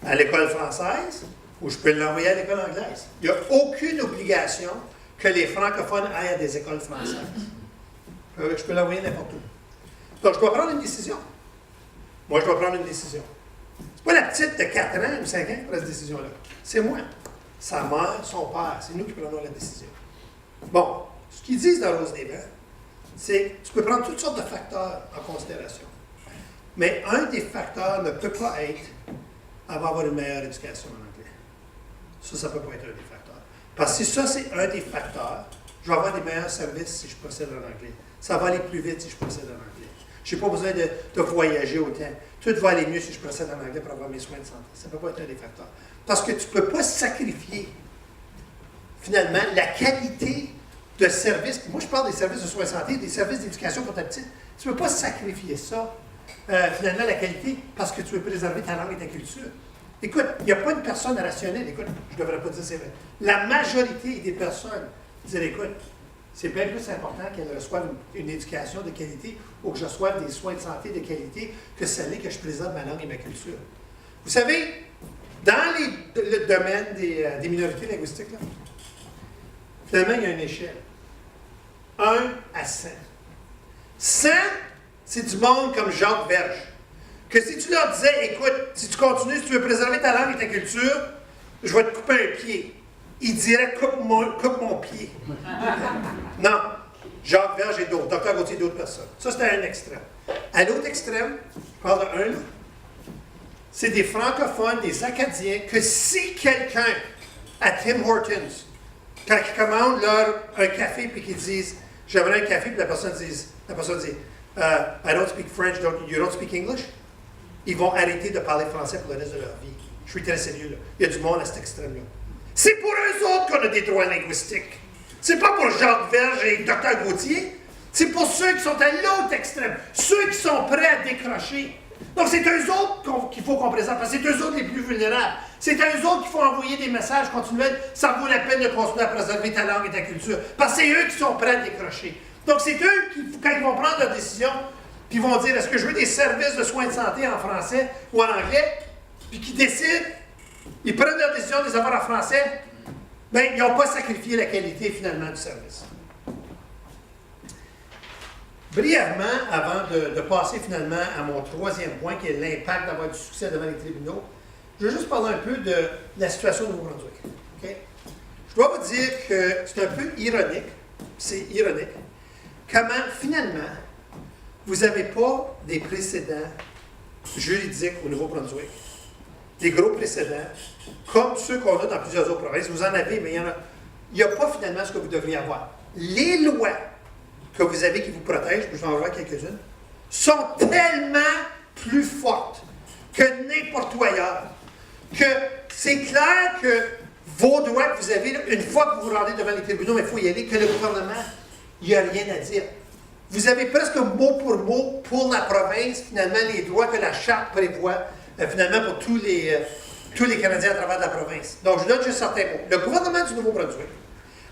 à l'école française ou je peux l'envoyer à l'école anglaise. Il n'y a aucune obligation que les francophones aillent à des écoles françaises. Je peux l'envoyer n'importe où. Donc, je dois prendre une décision. Moi, je dois prendre une décision. C'est pas la petite de 4 ans ou 5 ans qui prend cette décision-là. C'est moi. Sa mère, son père. C'est nous qui prenons la décision. Bon, ce qu'ils disent dans Rose des Vents, c'est que tu peux prendre toutes sortes de facteurs en considération. Mais un des facteurs ne peut pas être avoir une meilleure éducation en anglais. Ça ne peut pas être un des facteurs. Parce que si ça, c'est un des facteurs, je vais avoir des meilleurs services si je procède en anglais. Ça va aller plus vite si je procède en anglais. Je n'ai pas besoin de voyager autant. Tout va aller mieux si je procède en anglais pour avoir mes soins de santé. Ça ne peut pas être un des facteurs. Parce que tu ne peux pas sacrifier, finalement, la qualité de service. Moi, je parle des services de soins de santé, des services d'éducation pour ta petite. Tu ne peux pas sacrifier ça, finalement, la qualité, parce que tu veux préserver ta langue et ta culture. Écoute, il n'y a pas une personne rationnelle. Écoute, je ne devrais pas dire c'est vrai. La majorité des personnes disent, écoute, c'est bien plus important qu'elles reçoivent une éducation de qualité ou que je reçoive des soins de santé de qualité que celle que je préserve ma langue et ma culture. Vous savez, dans le domaine des minorités linguistiques, là, finalement, il y a une échelle. 1 à 100. 100, c'est du monde comme Jacques Verge. Que si tu leur disais, écoute, si tu continues, si tu veux préserver ta langue et ta culture, je vais te couper un pied. Il dirait, coupe mon pied. Non. Jacques Verge et d'autres. Dr. Gauthier et d'autres personnes. Ça, c'était un extrême. À l'autre extrême, je parle de un, là, c'est des francophones, des Acadiens, que si quelqu'un, à Tim Hortons, quand ils commandent un café puis qu'ils disent, j'aimerais un café, puis la personne dit, I don't speak French, you don't speak English, ils vont arrêter de parler français pour le reste de leur vie. Je suis très sérieux, là. Il y a du monde à cet extrême-là. C'est pour eux autres qu'on a des droits linguistiques. C'est pas pour Jacques Verge et Dr. Gauthier. C'est pour ceux qui sont à l'autre extrême, ceux qui sont prêts à décrocher. Donc, c'est eux autres qu'il faut qu'on présente, parce que c'est eux autres les plus vulnérables. C'est à eux autres qu'il faut envoyer des messages continuels. Ça vaut la peine de continuer à préserver ta langue et ta culture. Parce que c'est eux qui sont prêts à décrocher. Donc, c'est eux qui, quand ils vont prendre leur décision, puis ils vont dire, est-ce que je veux des services de soins de santé en français ou en anglais? Puis qui décident, ils prennent leur décision de les avoir en français, bien, ils n'ont pas sacrifié la qualité, finalement, du service. Brièvement, avant de passer finalement à mon troisième point, qui est l'impact d'avoir du succès devant les tribunaux, je veux juste parler un peu de la situation au Nouveau-Brunswick. Okay? Je dois vous dire que c'est un peu ironique, comment finalement vous n'avez pas des précédents juridiques au Nouveau-Brunswick, des gros précédents, comme ceux qu'on a dans plusieurs autres provinces. Vous en avez, mais il n'y a pas finalement ce que vous devriez avoir. Les lois que vous avez qui vous protègent, je vais en voir quelques-unes, sont tellement plus fortes que n'importe où ailleurs, que c'est clair que vos droits que vous avez, une fois que vous vous rendez devant les tribunaux, il faut y aller, que le gouvernement, il n'y a rien à dire. Vous avez presque mot pour la province, finalement, les droits que la Charte prévoit, finalement, pour tous les Canadiens à travers la province. Donc, je donne juste certains mots. Le gouvernement du Nouveau-Brunswick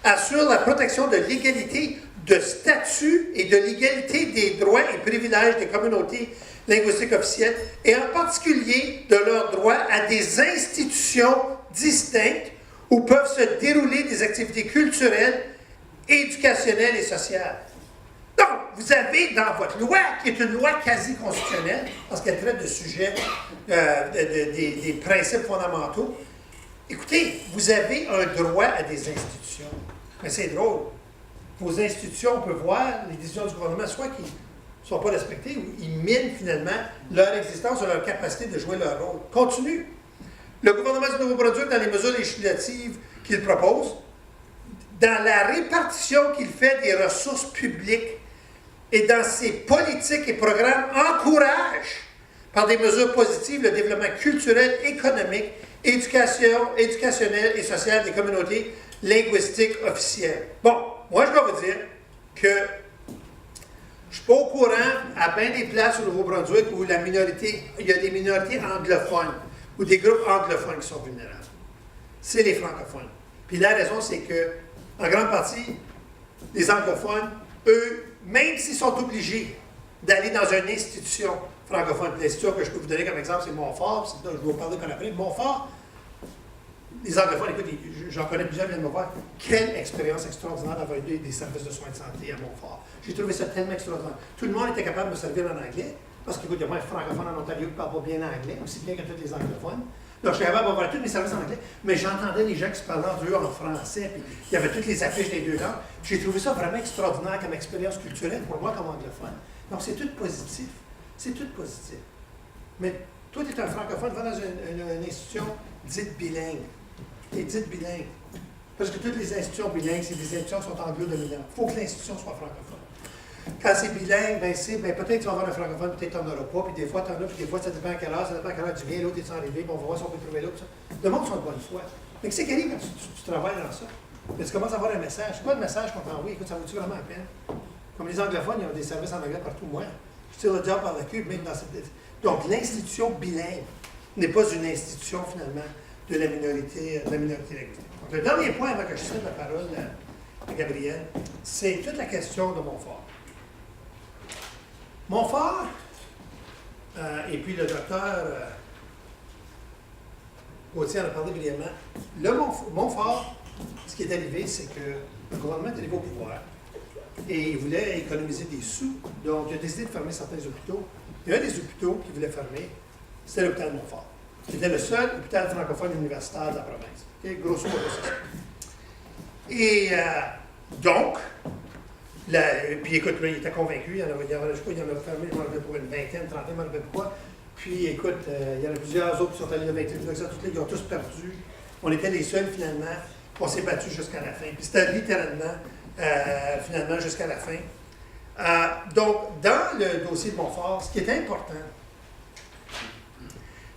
assure la protection de l'égalité de statut et de l'égalité des droits et privilèges des communautés linguistiques officielles, et en particulier de leurs droits à des institutions distinctes où peuvent se dérouler des activités culturelles, éducationnelles et sociales. Donc, vous avez dans votre loi, qui est une loi quasi-constitutionnelle, parce qu'elle traite de sujets, des principes fondamentaux, écoutez, vous avez un droit à des institutions. Mais c'est drôle. Vos institutions, on peut voir les décisions du gouvernement, soit qui ne sont pas respectées, ou ils minent finalement leur existence ou leur capacité de jouer leur rôle. Continue. Le gouvernement du Nouveau-Brunswick, dans les mesures législatives qu'il propose, dans la répartition qu'il fait des ressources publiques et dans ses politiques et programmes, encourage par des mesures positives le développement culturel, économique, éducationnel et social des communautés linguistiques officielles. Bon, moi je dois vous dire que je ne suis pas au courant à bien des places au Nouveau-Brunswick où il y a des minorités anglophones ou des groupes anglophones qui sont vulnérables. C'est les francophones. Puis la raison, c'est que, en grande partie, les anglophones, eux, même s'ils sont obligés d'aller dans une institution francophone, l'institution que je peux vous donner comme exemple, c'est Montfort, je vais vous parler par après. Montfort, les anglophones, écoute, j'en connais plusieurs, viennent me voir. Quelle expérience extraordinaire d'avoir eu des services de soins de santé à Montfort. J'ai trouvé ça tellement extraordinaire. Tout le monde était capable de me servir en anglais, parce qu'il y a moins de francophones en Ontario qui ne parlent pas bien anglais, aussi bien que tous les anglophones. Donc, j'étais capable d'avoir tous mes services en anglais, mais j'entendais les gens qui se parlaient entre eux en français, puis il y avait toutes les affiches des deux langues. J'ai trouvé ça vraiment extraordinaire comme expérience culturelle pour moi comme anglophone. Donc, c'est tout positif. c'est tout positif. Mais toi, tu es un francophone, va dans une institution dite bilingue. Tu es dite bilingue. Parce que toutes les institutions bilingues, c'est des institutions qui sont anglo-dominantes. Il faut que l'institution soit francophone. Quand c'est bilingue, peut-être que tu vas avoir un francophone, peut-être que tu n'en auras pas, puis des fois tu en as, puis des fois ça dépend à quelle heure, tu viens, l'autre est arrivé, puis on va voir si on peut trouver l'autre. Le monde sont de bonne foi. Mais qu'est-ce qui arrive quand tu travailles dans ça? Mais tu commences à avoir un message. C'est quoi le message qu'on t'envoie? Écoute, ça vaut-tu vraiment la peine? Comme les anglophones, ils ont des services en anglais partout. Moi, je tire le job par le cul, même dans cette. Donc, l'institution bilingue n'est pas une institution, finalement, de la minorité linguistique. Donc, le dernier point, avant que je cède la parole à Gabriel, c'est toute la question de Montfort. Montfort, et puis le docteur Gauthier en a parlé brièvement. Le Montfort, ce qui est arrivé, c'est que le gouvernement est arrivé au pouvoir et il voulait économiser des sous. Donc, il a décidé de fermer certains hôpitaux. Il y a un des hôpitaux qu'il voulait fermer, c'était l'hôpital Montfort, qui était le seul hôpital francophone universitaire de la province. Okay? Grosso modo, c'est ça. Et donc, puis écoute, il était convaincu, il y en avait fermé, il y en avait pour une vingtaine, trentaine, il y en avait pourquoi. Puis écoute, il y en a plusieurs autres qui sont allés de 28 ils ont tous perdu. On était les seuls finalement, on s'est battus jusqu'à la fin. Puis c'était littéralement, finalement, jusqu'à la fin. Donc, dans le dossier de Montfort, ce qui est important,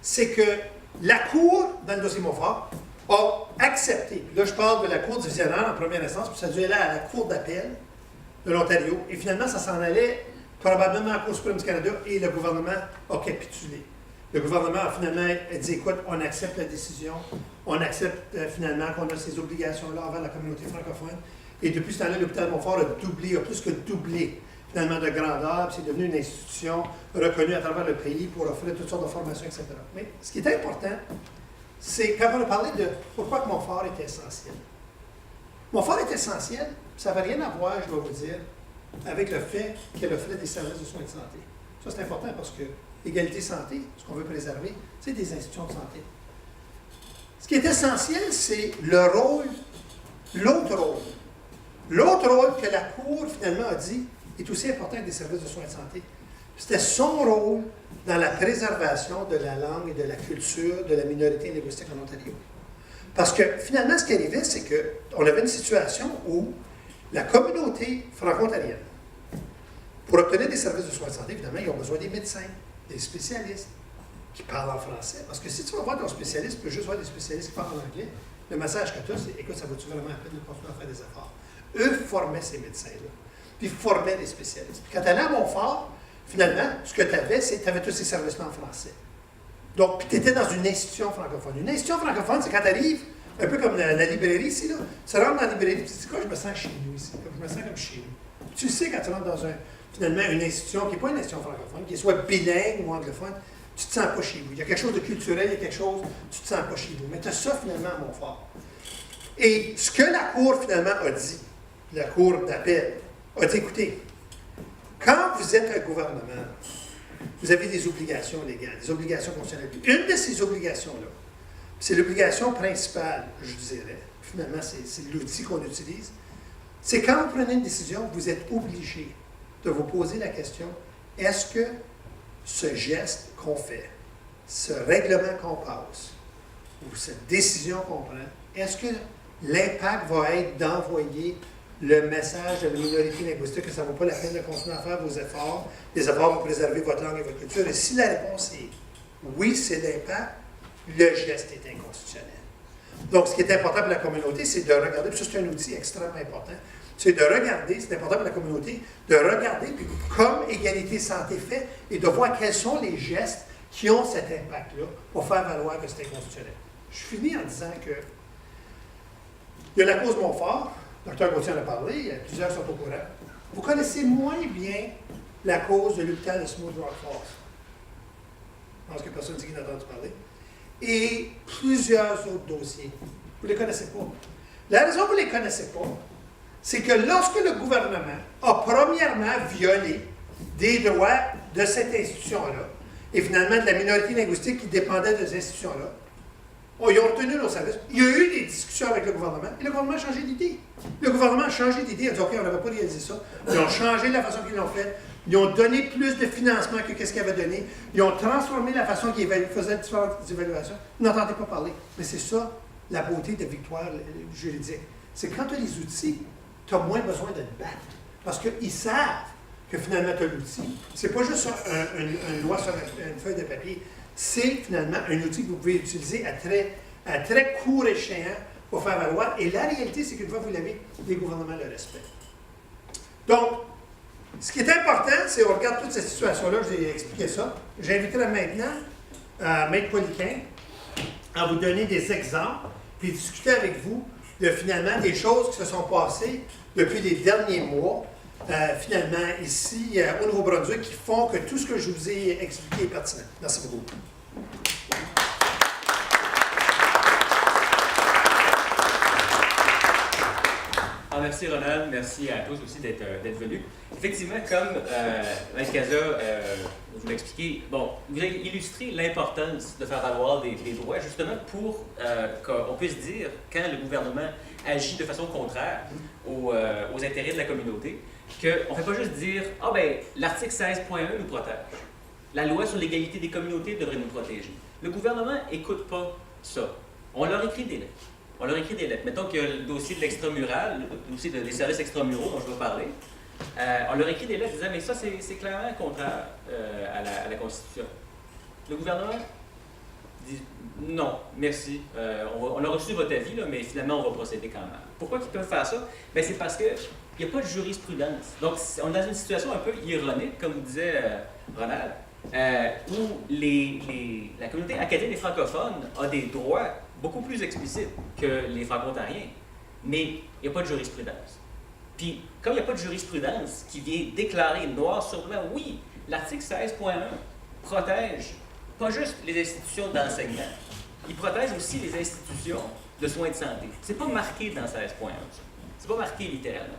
c'est que la Cour, dans le dossier de Montfort, a accepté. Là, je parle de la Cour divisionnaire en première instance, puis ça a dû aller à la Cour d'appel de l'Ontario. Et finalement, ça s'en allait probablement à la Cour suprême du Canada et le gouvernement a capitulé. Le gouvernement a finalement dit, écoute, on accepte la décision, on accepte finalement qu'on a ces obligations-là envers la communauté francophone. Et depuis ce temps-là, l'hôpital Montfort a plus que doublé finalement de grandeur, puis c'est devenu une institution reconnue à travers le pays pour offrir toutes sortes de formations, etc. Mais ce qui est important, c'est quand on a parlé de pourquoi que Montfort est essentiel. Montfort est essentiel, ça n'avait rien à voir, je dois vous dire, avec le fait qu'elle offrait des services de soins de santé. Ça, c'est important parce que l'égalité santé, ce qu'on veut préserver, c'est des institutions de santé. Ce qui est essentiel, c'est le rôle, l'autre rôle. L'autre rôle que la Cour, finalement, a dit est aussi important que des services de soins de santé. C'était son rôle dans la préservation de la langue et de la culture de la minorité linguistique en Ontario. Parce que, finalement, ce qui arrivait, c'est qu'on avait une situation où la communauté franco-ontarienne, pour obtenir des services de soins de santé, évidemment, ils ont besoin des médecins, des spécialistes qui parlent en français. Parce que si tu vas voir ton spécialiste, tu peux juste voir des spécialistes qui parlent en anglais, le message que tu as, c'est « Écoute, ça vaut-tu vraiment la peine de continuer à faire des efforts? » Eux formaient ces médecins-là, puis formaient des spécialistes. Puis quand tu allais à Montfort, finalement, ce que tu avais, c'est que tu avais tous ces services-là en français. Donc, puis tu étais dans une institution francophone. Une institution francophone, c'est quand tu arrives, un peu comme la librairie ici, là, tu rentres dans la librairie, tu te dis, quoi, je me sens chez nous ici, je me sens comme chez nous. Tu sais, quand tu rentres dans finalement, une institution qui n'est pas une institution francophone, qui soit bilingue ou anglophone, tu ne te sens pas chez vous. Il y a quelque chose de culturel, il y a quelque chose, tu ne te sens pas chez vous. Mais tu as ça, finalement, à Montfort. Et ce que la Cour, finalement, a dit, la Cour d'appel, a dit, écoutez, quand vous êtes un gouvernement, vous avez des obligations légales, des obligations constitutionnelles. Une de ces obligations-là, c'est l'obligation principale, je dirais, finalement, c'est l'outil qu'on utilise, c'est quand vous prenez une décision, vous êtes obligé de vous poser la question, est-ce que ce geste qu'on fait, ce règlement qu'on passe, ou cette décision qu'on prend, est-ce que l'impact va être d'envoyer le message de la minorité linguistique que ça ne vaut pas la peine de continuer à faire vos efforts, des efforts pour préserver votre langue et votre culture? Et si la réponse est oui, c'est l'impact, le geste est inconstitutionnel. Donc, ce qui est important pour la communauté, c'est de regarder, puis ça, c'est un outil extrêmement important, c'est de regarder, c'est important pour la communauté, de regarder, puis comme Égalité Santé fait, et de voir quels sont les gestes qui ont cet impact-là pour faire valoir que c'est inconstitutionnel. Je finis en disant que il y a la cause Montfort, le Dr Gauthier en a parlé, il y a plusieurs qui sont au courant. Vous connaissez moins bien la cause de l'hôpital de Smooth Rock Falls. Je pense que personne dit qu'il n'a entendu parler. Et plusieurs autres dossiers. Vous ne les connaissez pas. La raison que vous ne les connaissez pas, c'est que lorsque le gouvernement a premièrement violé des droits de cette institution-là, et finalement de la minorité linguistique qui dépendait de cette institution-là, ils ont retenu nos services. Il y a eu des discussions avec le gouvernement, et le gouvernement a changé d'idée. Le gouvernement a changé d'idée, il a dit « OK, on n'avait pas réalisé ça ». Ils ont changé la façon qu'ils l'ont fait. Ils ont donné plus de financement que ce qu'ils avaient donné. Ils ont transformé la façon qu'ils faisaient différentes évaluations. Vous n'entendez pas parler. Mais c'est ça, la beauté de victoire juridique. C'est quand tu as les outils, tu as moins besoin de te battre. Parce qu'ils savent que finalement, tu as l'outil. C'est pas juste une loi sur une feuille de papier. C'est finalement un outil que vous pouvez utiliser à très court échéant pour faire valoir. Et la réalité, c'est qu'une fois que vous l'avez, les gouvernements le respectent. Donc, ce qui est important, c'est qu'on regarde toute cette situation-là, je vous ai expliqué ça. J'inviterai maintenant Maître Poliquin à vous donner des exemples, puis discuter avec vous de finalement des choses qui se sont passées depuis les derniers mois, finalement ici au Nouveau-Brunswick, qui font que tout ce que je vous ai expliqué est pertinent. Merci beaucoup. Alors, merci Ronald, merci à tous aussi d'être venus. Effectivement, comme Maître Casa vous l'a expliqué, bon, vous avez illustré l'importance de faire valoir des droits, justement pour qu'on puisse dire, quand le gouvernement agit de façon contraire aux intérêts de la communauté, qu'on ne fait pas juste dire « Ah ben, l'article 16.1 nous protège. La loi sur l'égalité des communautés devrait nous protéger. » Le gouvernement n'écoute pas ça. On leur écrit des lettres. On leur écrit des lettres. Mettons qu'il y a le dossier de l'extramural, le dossier des services extramuraux dont je vais parler. On leur écrit des lettres disant « Mais ça, c'est clairement contraire à la Constitution. » Le gouvernement dit « Non, merci. On a reçu votre avis, là, mais finalement, on va procéder quand même. » Pourquoi ils peuvent faire ça? Bien, c'est parce qu'il n'y a pas de jurisprudence. Donc, on est dans une situation un peu ironique, comme vous disait Ronald, où la communauté acadienne et francophone a des droits beaucoup plus explicites que les franco-ontariens, mais il n'y a pas de jurisprudence. Puis, comme il n'y a pas de jurisprudence qui vient déclarer noir sur blanc, oui, l'article 16.1 protège pas juste les institutions d'enseignement, il protège aussi les institutions de soins de santé. C'est pas marqué dans 16.1, c'est pas marqué littéralement.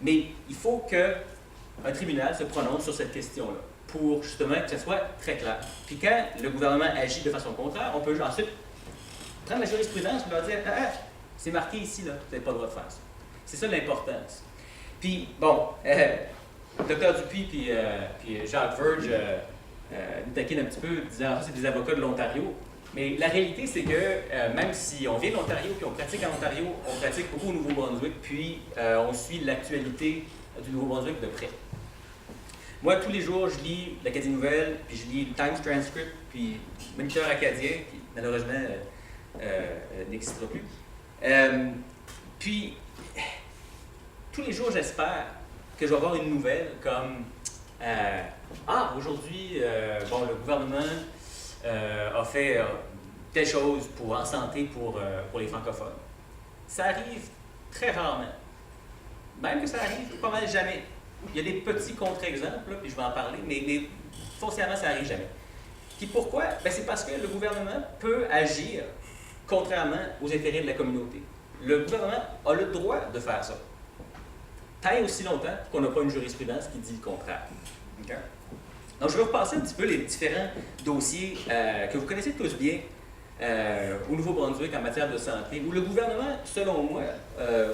Mais il faut qu'un tribunal se prononce sur cette question-là, pour justement que ce soit très clair. Puis quand le gouvernement agit de façon contraire, on peut ensuite prendre la jurisprudence et leur dire « Ah, c'est marqué ici, là, vous n'avez pas le droit de faire ça. » C'est ça l'importance. Puis, bon, Dr. Dupuis puis Jacques Verge nous taquinent un petit peu, disant « Ah, c'est des avocats de l'Ontario. » Mais la réalité, c'est que même si on vient de l'Ontario, puis on pratique en Ontario, on pratique beaucoup au Nouveau-Brunswick, puis on suit l'actualité du Nouveau-Brunswick de près. Moi, tous les jours, je lis l'Acadie Nouvelle, puis je lis le Times Transcript, puis Moniteur acadien, qui malheureusement n'existera plus. Puis, tous les jours, j'espère que je vais avoir une nouvelle comme Ah, aujourd'hui, bon, le gouvernement a fait telle chose en santé pour les francophones. Ça arrive très rarement. Même que ça arrive pas mal jamais. Il y a des petits contre-exemples, puis je vais en parler, mais foncièrement, ça n'arrive jamais. Puis pourquoi? Ben, c'est parce que le gouvernement peut agir contrairement aux intérêts de la communauté. Le gouvernement a le droit de faire ça. Tant et aussi longtemps qu'on n'a pas une jurisprudence qui dit le contraire. Okay? Donc, je vais repasser un petit peu les différents dossiers que vous connaissez tous bien au Nouveau-Brunswick en matière de santé, où le gouvernement, selon moi,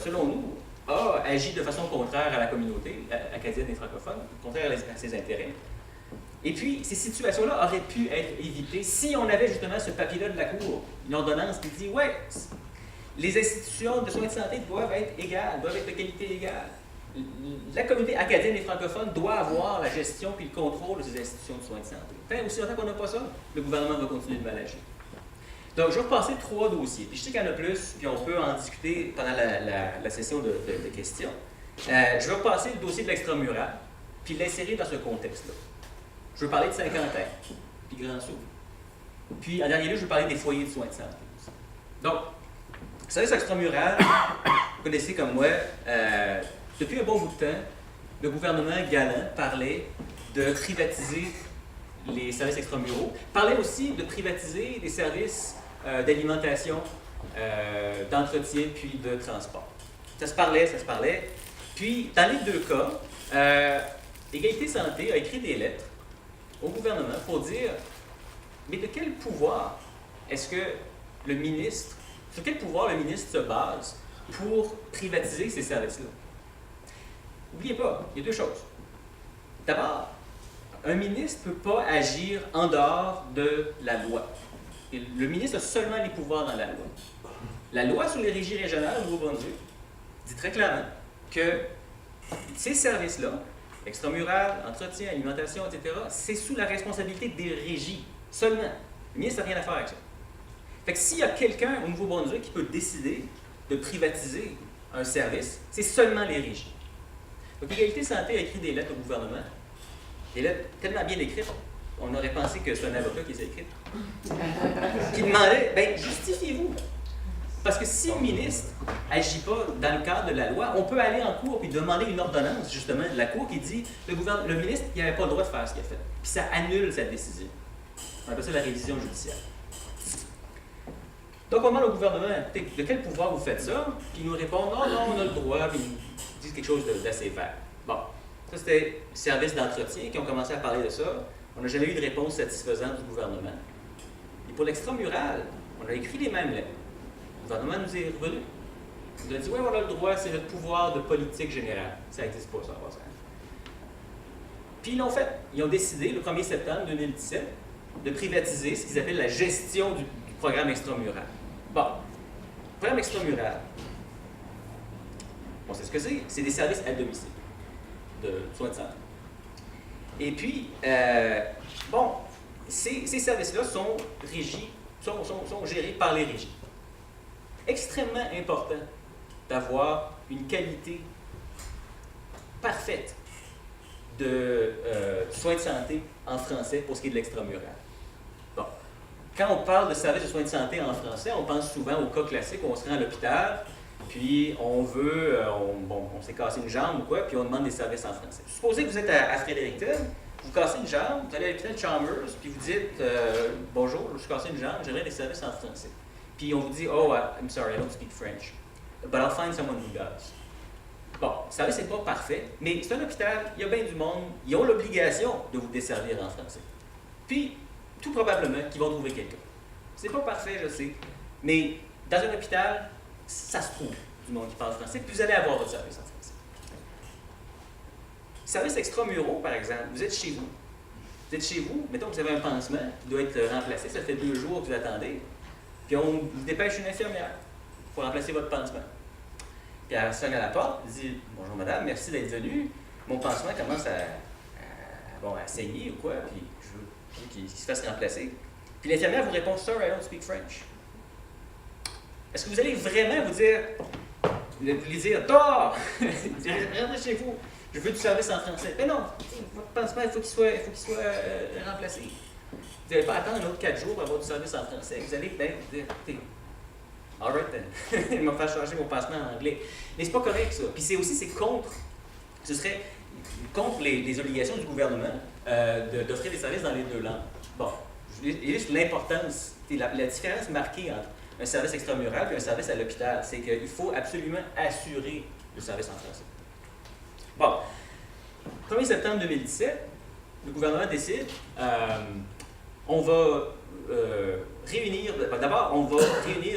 selon nous, a agi de façon contraire à la communauté acadienne et francophone, contraire à ses intérêts. Et puis, ces situations-là auraient pu être évitées si on avait justement ce papier-là de la Cour, une ordonnance qui dit « Ouais, les institutions de soins de santé doivent être égales, doivent être de qualité égale. La communauté acadienne et francophone doit avoir la gestion puis le contrôle de ces institutions de soins de santé. » Tant aussi longtemps qu'on n'a pas ça, le gouvernement va continuer de mal agir. Donc, je vais repasser 3 dossiers. Puis je sais qu'il y en a plus, puis on peut en discuter pendant la session de questions. Je vais repasser le dossier de l'extramural, puis l'insérer dans ce contexte-là. Je veux parler de Saint-Quentin, puis Grand-Sault. Puis, en dernier lieu, je veux parler des foyers de soins de santé. Donc, le service extramural, vous connaissez comme moi, depuis un bon bout de temps, le gouvernement galant parlait de privatiser les services extramuraux, parlait aussi de privatiser les services d'alimentation, d'entretien, puis de transport. Ça se parlait. Puis, dans les deux cas, Égalité Santé a écrit des lettres au gouvernement pour dire « Mais de quel pouvoir est-ce que le ministre, sur quel pouvoir le ministre se base pour privatiser ces services-là? » N'oubliez pas, il y a 2 choses. D'abord, un ministre ne peut pas agir en dehors de la loi. Et le ministre a seulement les pouvoirs dans la loi. La loi sur les régies régionales au Nouveau-Brunswick dit très clairement que ces services-là, extramural, entretien, alimentation, etc., c'est sous la responsabilité des régies seulement. Le ministre n'a rien à faire avec ça. Fait que s'il y a quelqu'un au Nouveau-Brunswick qui peut décider de privatiser un service, c'est seulement les régies. Donc, Égalité Santé a écrit des lettres au gouvernement. Des lettres tellement bien écrites, on aurait pensé que c'est un avocat qui les a écrites. Qui demandait, bien, justifiez-vous. Parce que si le ministre n'agit pas dans le cadre de la loi, on peut aller en cour et demander une ordonnance, justement, de la cour qui dit le ministre il n'avait pas le droit de faire ce qu'il a fait. Puis ça annule sa décision. On appelle ça la révision judiciaire. Donc on demande au gouvernement, de quel pouvoir vous faites ça? Puis il nous répond, non, on a le droit, puis ils disent quelque chose d'assez vague. Bon, ça c'était les services d'entretien qui ont commencé à parler de ça. On n'a jamais eu de réponse satisfaisante du gouvernement. Et pour l'extramural, on a écrit les mêmes lettres. Le gouvernement nous est revenu. Il nous a dit, oui, on a le droit, c'est notre pouvoir de politique générale. Ça n'existe pas, ça, en passant. Puis ils l'ont fait. Ils ont décidé, le 1er septembre 2017, de privatiser ce qu'ils appellent la gestion du programme extramural. Bon, le programme extramural, on sait ce que c'est. C'est des services à domicile, de soins de santé. Et puis, bon, ces services-là sont régis, sont gérés par les régies. Extrêmement important d'avoir une qualité parfaite de soins de santé en français pour ce qui est de l'extramural. Bon. Quand on parle de services de soins de santé en français, on pense souvent au cas classique où on se rend à l'hôpital, puis on veut, on s'est cassé une jambe ou quoi, puis on demande des services en français. Supposez que vous êtes à Fredericton, vous cassez une jambe, vous allez à l'hôpital Chalmers, puis vous dites bonjour, je suis cassé une jambe, j'aimerais des services en français. Puis on vous dit, oh, I'm sorry, I don't speak French, but I'll find someone who does. Bon, le service n'est pas parfait, mais c'est un hôpital, il y a bien du monde, ils ont l'obligation de vous desservir en français. Puis, tout probablement qu'ils vont trouver quelqu'un. C'est pas parfait, je sais, mais dans un hôpital, ça se trouve du monde qui parle français, puis vous allez avoir votre service en français. Service extramuraux, par exemple, vous êtes chez vous. Vous êtes chez vous, mettons que vous avez un pansement qui doit être remplacé, ça fait 2 jours que vous attendez, puis on vous dépêche une infirmière pour remplacer votre pansement. Puis elle sonne à la porte, elle dit « Bonjour madame, merci d'être venue. Mon pansement commence à saigner ou quoi, puis je veux qu'il se fasse remplacer. » Puis l'infirmière vous répond « Sir, I don't speak French. » Est-ce que vous allez vraiment vous dire, vous allez lui dire « Tort! Rentrez chez vous, je veux du service en français. » Mais non, votre pansement, il faut qu'il soit remplacé. Vous n'allez pas attendre un autre 4 jours pour avoir du service en français. Vous allez dire « All right then. » Il m'a fait changer mon pansement en anglais. Mais c'est pas correct, ça. Puis ce serait contre les obligations du gouvernement d'offrir des services dans les 2 langues. Bon, juste l'importance, la différence marquée entre un service extramural et un service à l'hôpital, c'est qu'il faut absolument assurer le service en français. Bon, 1er septembre 2017, le gouvernement décide, on va réunir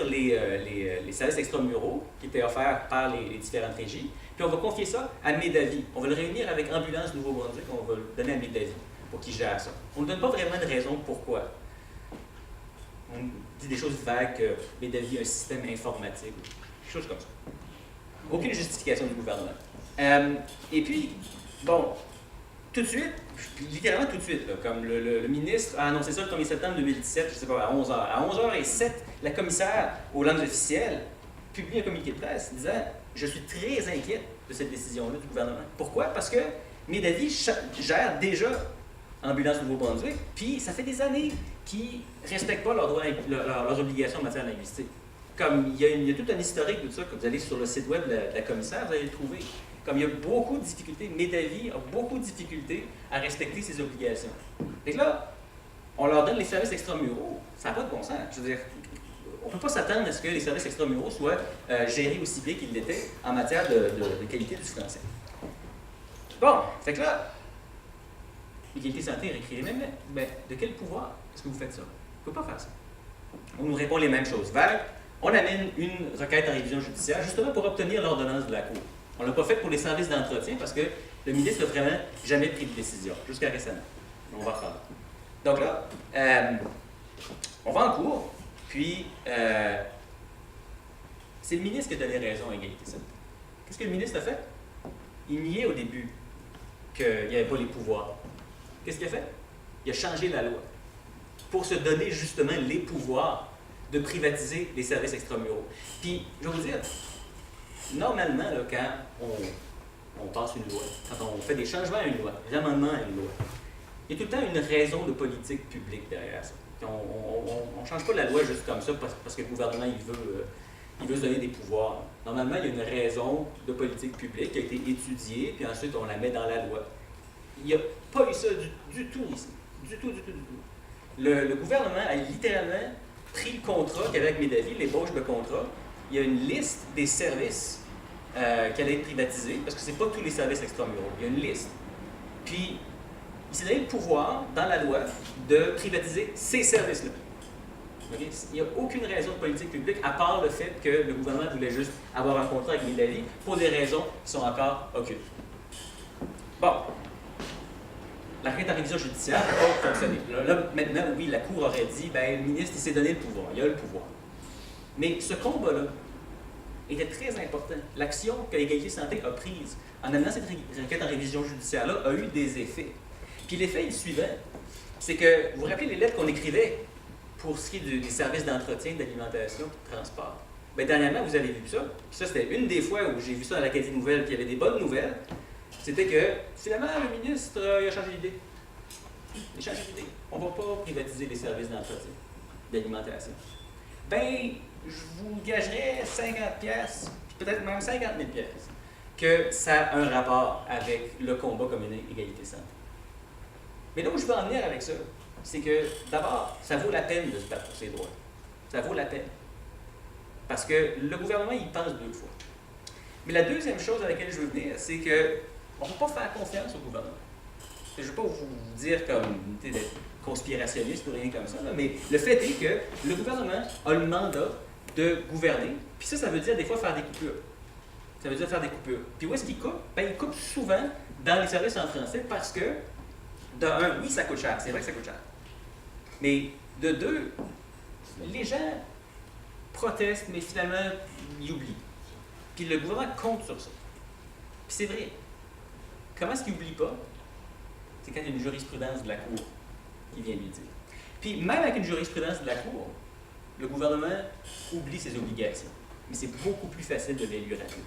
les services extramuraux qui étaient offerts par les différentes régies, puis on va confier ça à Médavie. On va le réunir avec Ambulance Nouveau-Brunswick, on va le donner à Médavie pour qu'il gère ça. On ne donne pas vraiment de raison pourquoi. On dit des choses vagues, que Médavie a un système informatique, des choses comme ça. Aucune justification du gouvernement. Et puis, bon, tout de suite, littéralement tout de suite, là, comme le ministre a annoncé ça le 1er septembre 2017, je ne sais pas, à 11h. À 11h07, la commissaire aux langues officielles publie un communiqué de presse disant « Je suis très inquiète de cette décision-là du gouvernement. » Pourquoi? Parce que Médavie gère déjà Ambulance Nouveau-Brunswick, puis ça fait des années qu'ils ne respectent pas leurs obligations en matière linguistique. Comme il y a tout un historique de ça, que vous allez sur le site web de la commissaire, vous allez le trouver. Comme il y a beaucoup de difficultés, Médavie a beaucoup de difficultés à respecter ses obligations. Et là, on leur donne les services extramuraux, ça n'a pas de bon sens. Je veux dire, on ne peut pas s'attendre à ce que les services extramuraux soient gérés aussi bien qu'ils l'étaient en matière de qualité du français. Bon, fait que là, Égalité Santé réécrit les mêmes lettres. Ben, de quel pouvoir est-ce que vous faites ça? On ne peut pas faire ça. On nous répond les mêmes choses vagues. On amène une requête en révision judiciaire justement pour obtenir l'ordonnance de la Cour. On ne l'a pas fait pour les services d'entretien parce que le ministre n'a vraiment jamais pris de décision, jusqu'à récemment. On va reparler. Donc là, on va en cours, puis c'est le ministre qui a donné raison à Égalité Santé. Qu'est-ce que le ministre a fait? Il niait au début qu'il n'y avait pas les pouvoirs. Qu'est-ce qu'il a fait? Il a changé la loi pour se donner justement les pouvoirs de privatiser les services extramuraux. Puis, je vais vous dire, normalement, là, quand on passe une loi, quand on fait des changements à une loi, des amendements à une loi, il y a tout le temps une raison de politique publique derrière ça. On ne change pas la loi juste comme ça parce que le gouvernement il veut se donner des pouvoirs. Normalement, il y a une raison de politique publique qui a été étudiée, puis ensuite on la met dans la loi. Il n'y a pas eu ça du tout ici. Du tout. Le gouvernement a littéralement pris le contrat qu'il y avait avec Médavi, l'ébauche de contrat. Il y a une liste des services qui allaient être privatisés, parce que ce n'est pas tous les services extramuraux. Il y a une liste. Puis, il s'est donné le pouvoir, dans la loi, de privatiser ces services-là. Okay? Il n'y a aucune raison de politique publique, à part le fait que le gouvernement voulait juste avoir un contrat avec Médavi pour des raisons qui sont encore occultes. Bon. La requête en révision judiciaire n'a pas fonctionné. Là, maintenant, oui, la Cour aurait dit, ben, le ministre, il s'est donné le pouvoir, il a le pouvoir. Mais ce combat-là était très important. L'action que l'Égalité Santé a prise en amenant cette requête en révision judiciaire-là a eu des effets. Puis l'effet est le suivant, c'est que, vous vous rappelez les lettres qu'on écrivait pour ce qui est des services d'entretien, d'alimentation et de transport? Bien, dernièrement, vous avez vu ça. Puis ça, c'était une des fois où j'ai vu ça à l'Acadie Nouvelle, puis il y avait des bonnes nouvelles. C'était que, finalement, le ministre, il a changé d'idée. Il a changé d'idée. On ne va pas privatiser les services d'entretien, d'alimentation. Bien, je vous gagerais 50$, puis peut-être même 50 000$, que ça a un rapport avec le combat communal égalité santé. Mais là où je veux en venir avec ça, c'est que, d'abord, ça vaut la peine de se battre pour ses droits. Ça vaut la peine. Parce que le gouvernement, il pense deux fois. Mais la deuxième chose à laquelle je veux venir, c'est que on ne peut pas faire confiance au gouvernement. Je ne veux pas vous dire comme d'être conspirationniste ou rien comme ça, là, mais le fait est que le gouvernement a le mandat de gouverner, puis ça veut dire des fois faire des coupures. Ça veut dire faire des coupures. Puis où est-ce qu'il coupe? Bien, il coupe souvent dans les services en français parce que, de un, oui, ça coûte cher, c'est vrai que ça coûte cher. Mais de deux, les gens protestent, mais finalement, ils oublient. Puis le gouvernement compte sur ça. Puis c'est vrai. Comment est-ce qu'il n'oublie pas? C'est quand il y a une jurisprudence de la Cour qui vient lui dire. Puis même avec une jurisprudence de la Cour, le gouvernement oublie ses obligations. Mais c'est beaucoup plus facile de les lui rappeler.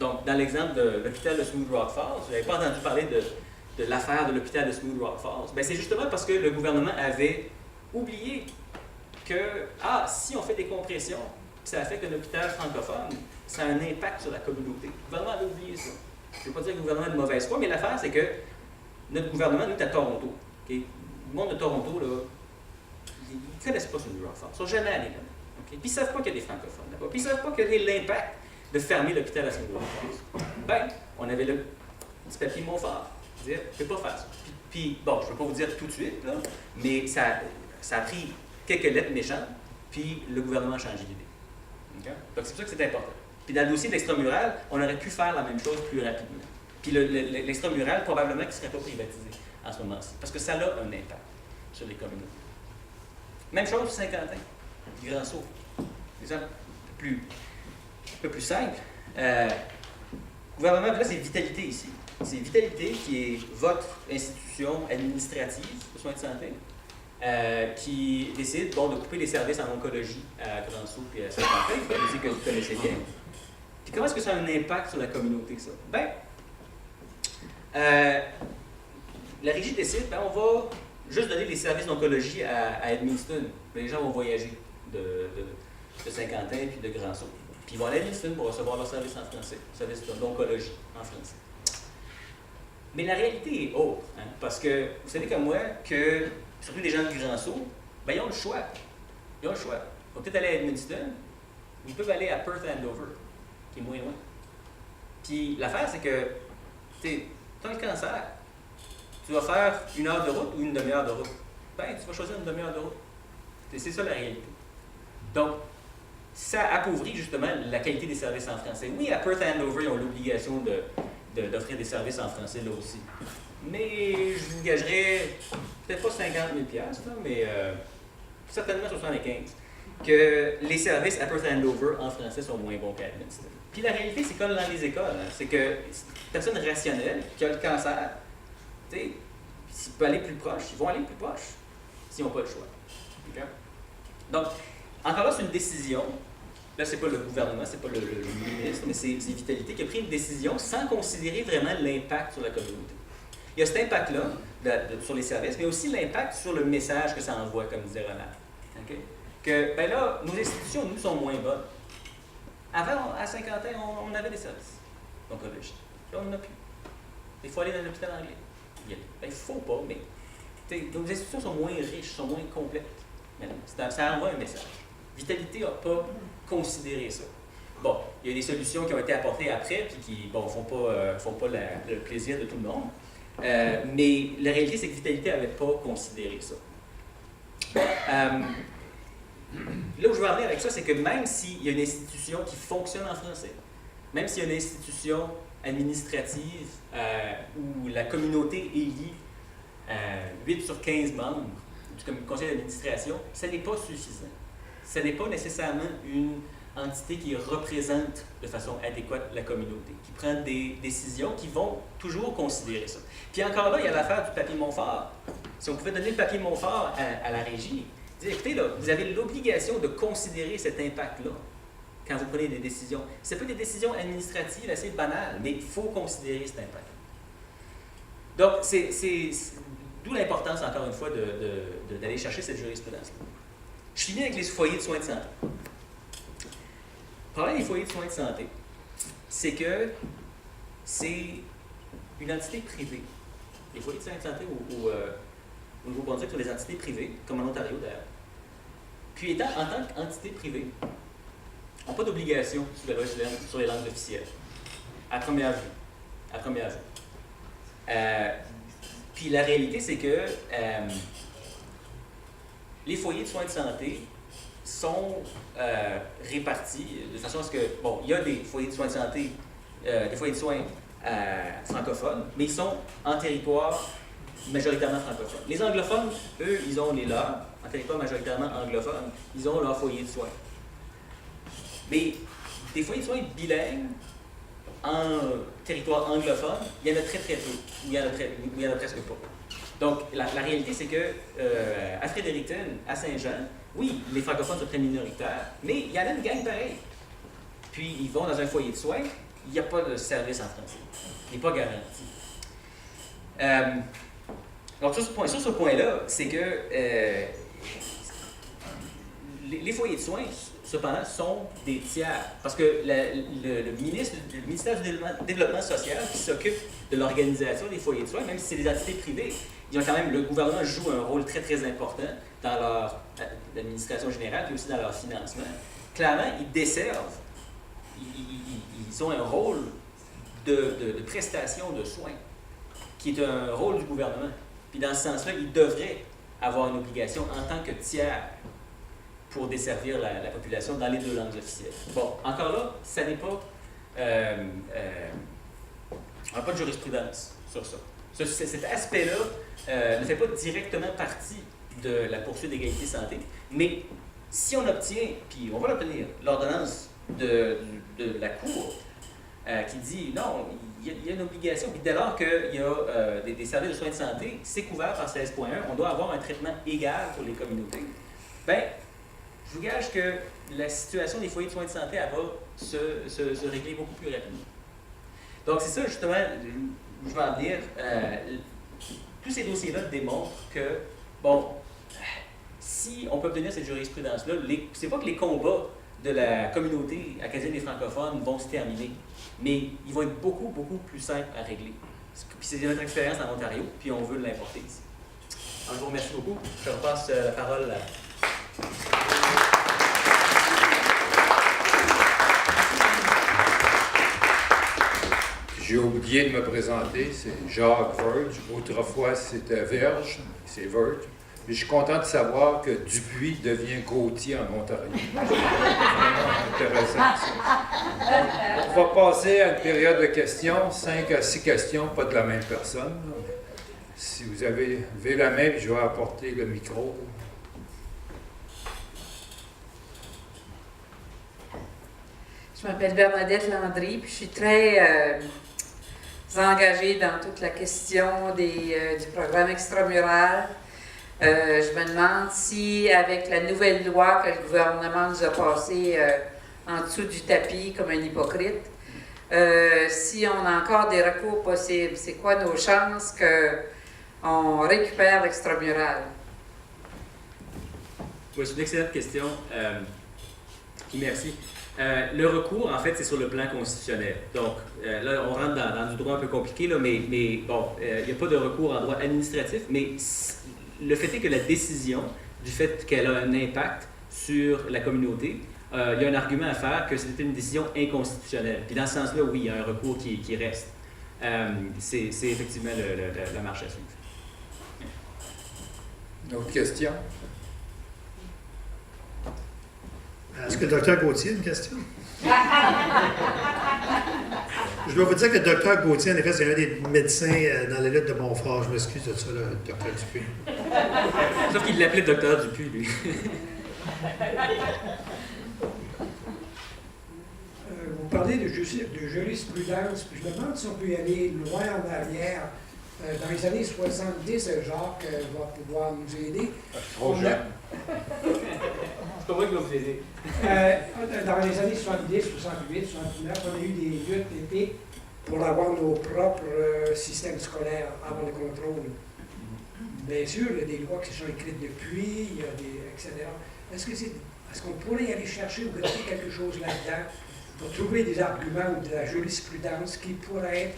Donc, dans l'exemple de l'hôpital de Smooth Rock Falls, je n'avais pas entendu parler de l'affaire de l'hôpital de Smooth Rock Falls. Bien, c'est justement parce que le gouvernement avait oublié que, si on fait des compressions, puis ça affecte un hôpital francophone, ça a un impact sur la communauté. Le gouvernement avait oublié ça. Je ne veux pas dire que le gouvernement est de mauvaise foi, mais l'affaire, c'est que notre gouvernement, nous, est à Toronto. Okay? Le monde de Toronto, là, ils ne connaissent pas Smooth Rock Falls. Ils ne sont jamais allés là. Okay? Puis ils ne savent pas qu'il y a des francophones là-bas. Puis ils ne savent pas quel est l'impact de fermer l'hôpital à Smooth Rock Falls. Ben, on avait le petit papier Montfort. Dire, je ne peux pas faire ça. Puis bon, je ne peux pas vous dire tout de suite, là, mais ça a pris quelques lettres méchantes, puis le gouvernement a changé d'idée. Okay? Donc c'est pour ça que c'est important. Puis dans le dossier de l'extramural, on aurait pu faire la même chose plus rapidement. Puis l'extramural, probablement qu'il ne serait pas privatisé en ce moment-ci, parce que ça a un impact sur les communautés. Même chose pour Saint-Quentin, du Grand Sault. Exemple un peu plus simple. Gouvernement, là, c'est Vitalité ici. C'est Vitalité qui est votre institution administrative de soins de santé qui décide de couper les services en oncologie à Grand Sault et à Saint-Quentin, que vous connaissez bien. Puis comment est-ce que ça a un impact sur la communauté, ça? Bien, la régie décide, on va juste donner des services d'oncologie à Edmundston. Les gens vont voyager de Saint-Quentin puis de Grand Sault. Puis ils vont aller à Edmundston pour recevoir leur service en français, service d'oncologie en français. Mais la réalité est autre, hein, parce que vous savez comme moi que, surtout les gens du Grand Sault, ils ont le choix. Ils ont le choix. Ils vont peut-être aller à Edmundston, ou ils peuvent aller à Perth Andover, qui est moins loin. Puis l'affaire, c'est que, tu as le cancer, tu vas faire 1 heure de route ou une demi-heure de route. Ben, tu vas choisir une demi-heure de route. C'est ça la réalité. Donc, ça appauvrit justement la qualité des services en français. Oui, à Perth et Andover, ils ont l'obligation d'offrir des services en français là aussi. Mais je vous gagerais, peut-être pas 50 000 $, là, mais certainement 75 que les services à Perth et Andover en français sont moins bons qu'à Edmundston. Puis la réalité, c'est comme dans les écoles, hein, c'est que une personne rationnelle qui a le cancer, tu sais, s'il peut aller plus proche, ils vont aller plus proche s'ils n'ont pas le choix. Okay? Donc, encore là, c'est une décision. Là, c'est pas le gouvernement, c'est pas le ministre, mais c'est Vitalité qui a pris une décision sans considérer vraiment l'impact sur la communauté. Il y a cet impact-là sur les services, mais aussi l'impact sur le message que ça envoie, comme disait Ronald. Okay? Que, ben là, nos institutions, nous, sont moins bonnes. Avant, à 50 ans, on avait des services oncologiques. Là, on n'en a plus. Il faut aller dans l'hôpital anglais. Ben, il ne faut pas, mais nos institutions sont moins riches, sont moins complètes. Maintenant, ça envoie un message. Vitalité n'a pas considéré ça. Bon, il y a des solutions qui ont été apportées après, puis qui, bon, font pas le plaisir de tout le monde. Mais la réalité, c'est que Vitalité n'avait pas considéré ça. Là où je veux en venir avec ça, c'est que même s'il y a une institution qui fonctionne en français, même s'il y a une institution administrative où la communauté élit 8 sur 15 membres du conseil d'administration, ce n'est pas suffisant. Ce n'est pas nécessairement une entité qui représente de façon adéquate la communauté, qui prend des décisions qui vont toujours considérer ça. Puis encore là, il y a l'affaire du papier Montfort. Si on pouvait donner le papier Montfort à la régie, dire, écoutez, là, vous avez l'obligation de considérer cet impact-là quand vous prenez des décisions. Ce pas des décisions administratives assez banales, mais il faut considérer cet impact. Donc, c'est d'où l'importance, encore une fois, d'aller chercher cette jurisprudence-là. Je finis avec les foyers de soins de santé. Le problème des foyers de soins de santé, c'est que c'est une entité privée. Les foyers de soins de santé au Nouveau-Brunswick sont des entités privées, comme en Ontario d'ailleurs. Puis en tant qu'entité privée, n'ont pas d'obligation sur la loi sur les langues officielles, à première vue. Puis la réalité, c'est que les foyers de soins de santé sont répartis de façon à ce que, bon, il y a des foyers de soins de santé, des foyers de soins francophones, mais ils sont en territoire majoritairement francophone. Les anglophones, eux, ils ont les leurs, en territoire majoritairement anglophone, ils ont leur foyer de soins. Mais des foyers de soins bilingues en territoire anglophone, il y en a très très peu, ou il y en a presque pas. Donc, la réalité, c'est que à Fredericton, à Saint-Jean, oui, les francophones sont très minoritaires, mais il y en a une gang pareille. Puis, ils vont dans un foyer de soins, il n'y a pas de service en français. Il n'est pas garanti. Donc, sur ce point-là, c'est que les foyers de soins, cependant, sont des tiers. Parce que le ministère du Développement social qui s'occupe de l'organisation des foyers de soins, même si c'est des entités privées, ils ont quand même, le gouvernement joue un rôle très, très important dans leur administration générale et aussi dans leur financement. Clairement, ils desservent, ils ont un rôle de prestation de soins, qui est un rôle du gouvernement. Puis dans ce sens-là, ils devraient avoir une obligation en tant que tiers pour desservir la population dans les deux langues officielles. Bon, encore là, ça n'est pas... on n'a pas de jurisprudence sur ça. Cet aspect-là ne fait pas directement partie de la poursuite d'égalité santé, mais si on obtient, puis on va l'obtenir, l'ordonnance de la Cour qui dit non, il y a une obligation, puis dès lors qu'il y a des services de soins de santé, c'est couvert par 16.1, on doit avoir un traitement égal pour les communautés. Bien, je vous gage que la situation des foyers de soins de santé, elle va se régler beaucoup plus rapidement. Donc, c'est ça, justement, je vais en venir. Tous ces dossiers-là démontrent que, bon, si on peut obtenir cette jurisprudence-là, c'est pas que les combats de la communauté acadienne et francophone vont se terminer, mais ils vont être beaucoup, beaucoup plus simples à régler. Puis c'est notre expérience en Ontario, puis on veut l'importer ici. Alors, je vous remercie beaucoup. Je repasse la parole à... J'ai oublié de me présenter, c'est Jacques Verge. Autrefois, c'était Verge, c'est Verge. Et je suis content de savoir que Dupuis devient Gauthier en Ontario. C'est vraiment intéressant, ça. On va passer à une période de questions, 5 à 6 questions, pas de la même personne. Si vous avez levé la main, je vais apporter le micro. Je m'appelle Bernadette Landry, puis je suis très engagée dans toute la question du programme extramural. Je me demande si, avec la nouvelle loi que le gouvernement nous a passée en dessous du tapis comme un hypocrite, si on a encore des recours possibles, c'est quoi nos chances qu'on récupère l'extramural? Oui, c'est une excellente question. Merci. Le recours, en fait, c'est sur le plan constitutionnel. Donc, là, on rentre dans du droit un peu compliqué, là, mais bon, il n'y a pas de recours en droit administratif, mais le fait est que la décision, du fait qu'elle a un impact sur la communauté, il y a un argument à faire que c'était une décision inconstitutionnelle. Puis dans ce sens-là, oui, il y a un recours qui reste. C'est effectivement la marche à suivre. D'autres questions? Est-ce que le docteur Gauthier a une question? Je dois vous dire que le docteur Gauthier, en effet, c'est un des médecins dans la lutte de Montfort. Je m'excuse de ça, le docteur Dupuis. Sauf qu'il l'appelait docteur Dupuis, lui. Vous parlez de jurisprudence, puis je me demande si on peut y aller loin en arrière. Dans les années 70, Jacques va pouvoir nous aider. Trop jeune. C'est pas moi qui vais vous aider. Dans les années 70, 68, 69, on a eu des luttes épiques pour avoir nos propres systèmes scolaires avant le contrôle. Bien sûr, il y a des lois qui sont écrites depuis, il y a des, etc. Est-ce qu'on pourrait y aller chercher ou gratter quelque chose là-dedans pour trouver des arguments ou de la jurisprudence qui pourrait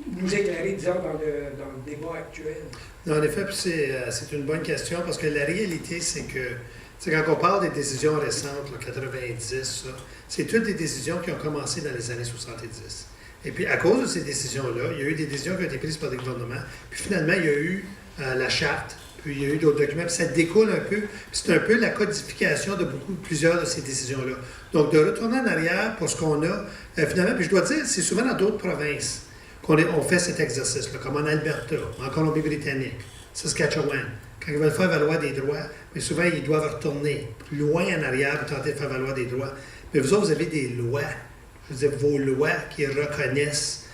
nous éclairer, disons, dans le débat actuel? Non, en effet, c'est une bonne question parce que la réalité, c'est que quand on parle des décisions récentes, là, 90, ça, c'est toutes des décisions qui ont commencé dans les années 70. Et puis, à cause de ces décisions-là, il y a eu des décisions qui ont été prises par des gouvernements. Puis finalement, il y a eu la charte, puis il y a eu d'autres documents, puis ça découle un peu. Puis c'est un peu la codification de plusieurs de ces décisions-là. Donc, de retourner en arrière pour ce qu'on a, finalement, puis je dois dire, c'est souvent dans d'autres provinces qu'on fait cet exercice-là, comme en Alberta, en Colombie-Britannique, Saskatchewan. Quand ils veulent faire valoir des droits, mais souvent, ils doivent retourner plus loin en arrière pour tenter de faire valoir des droits. Mais vous autres, vous avez des lois, je veux dire, vos lois qui reconnaissent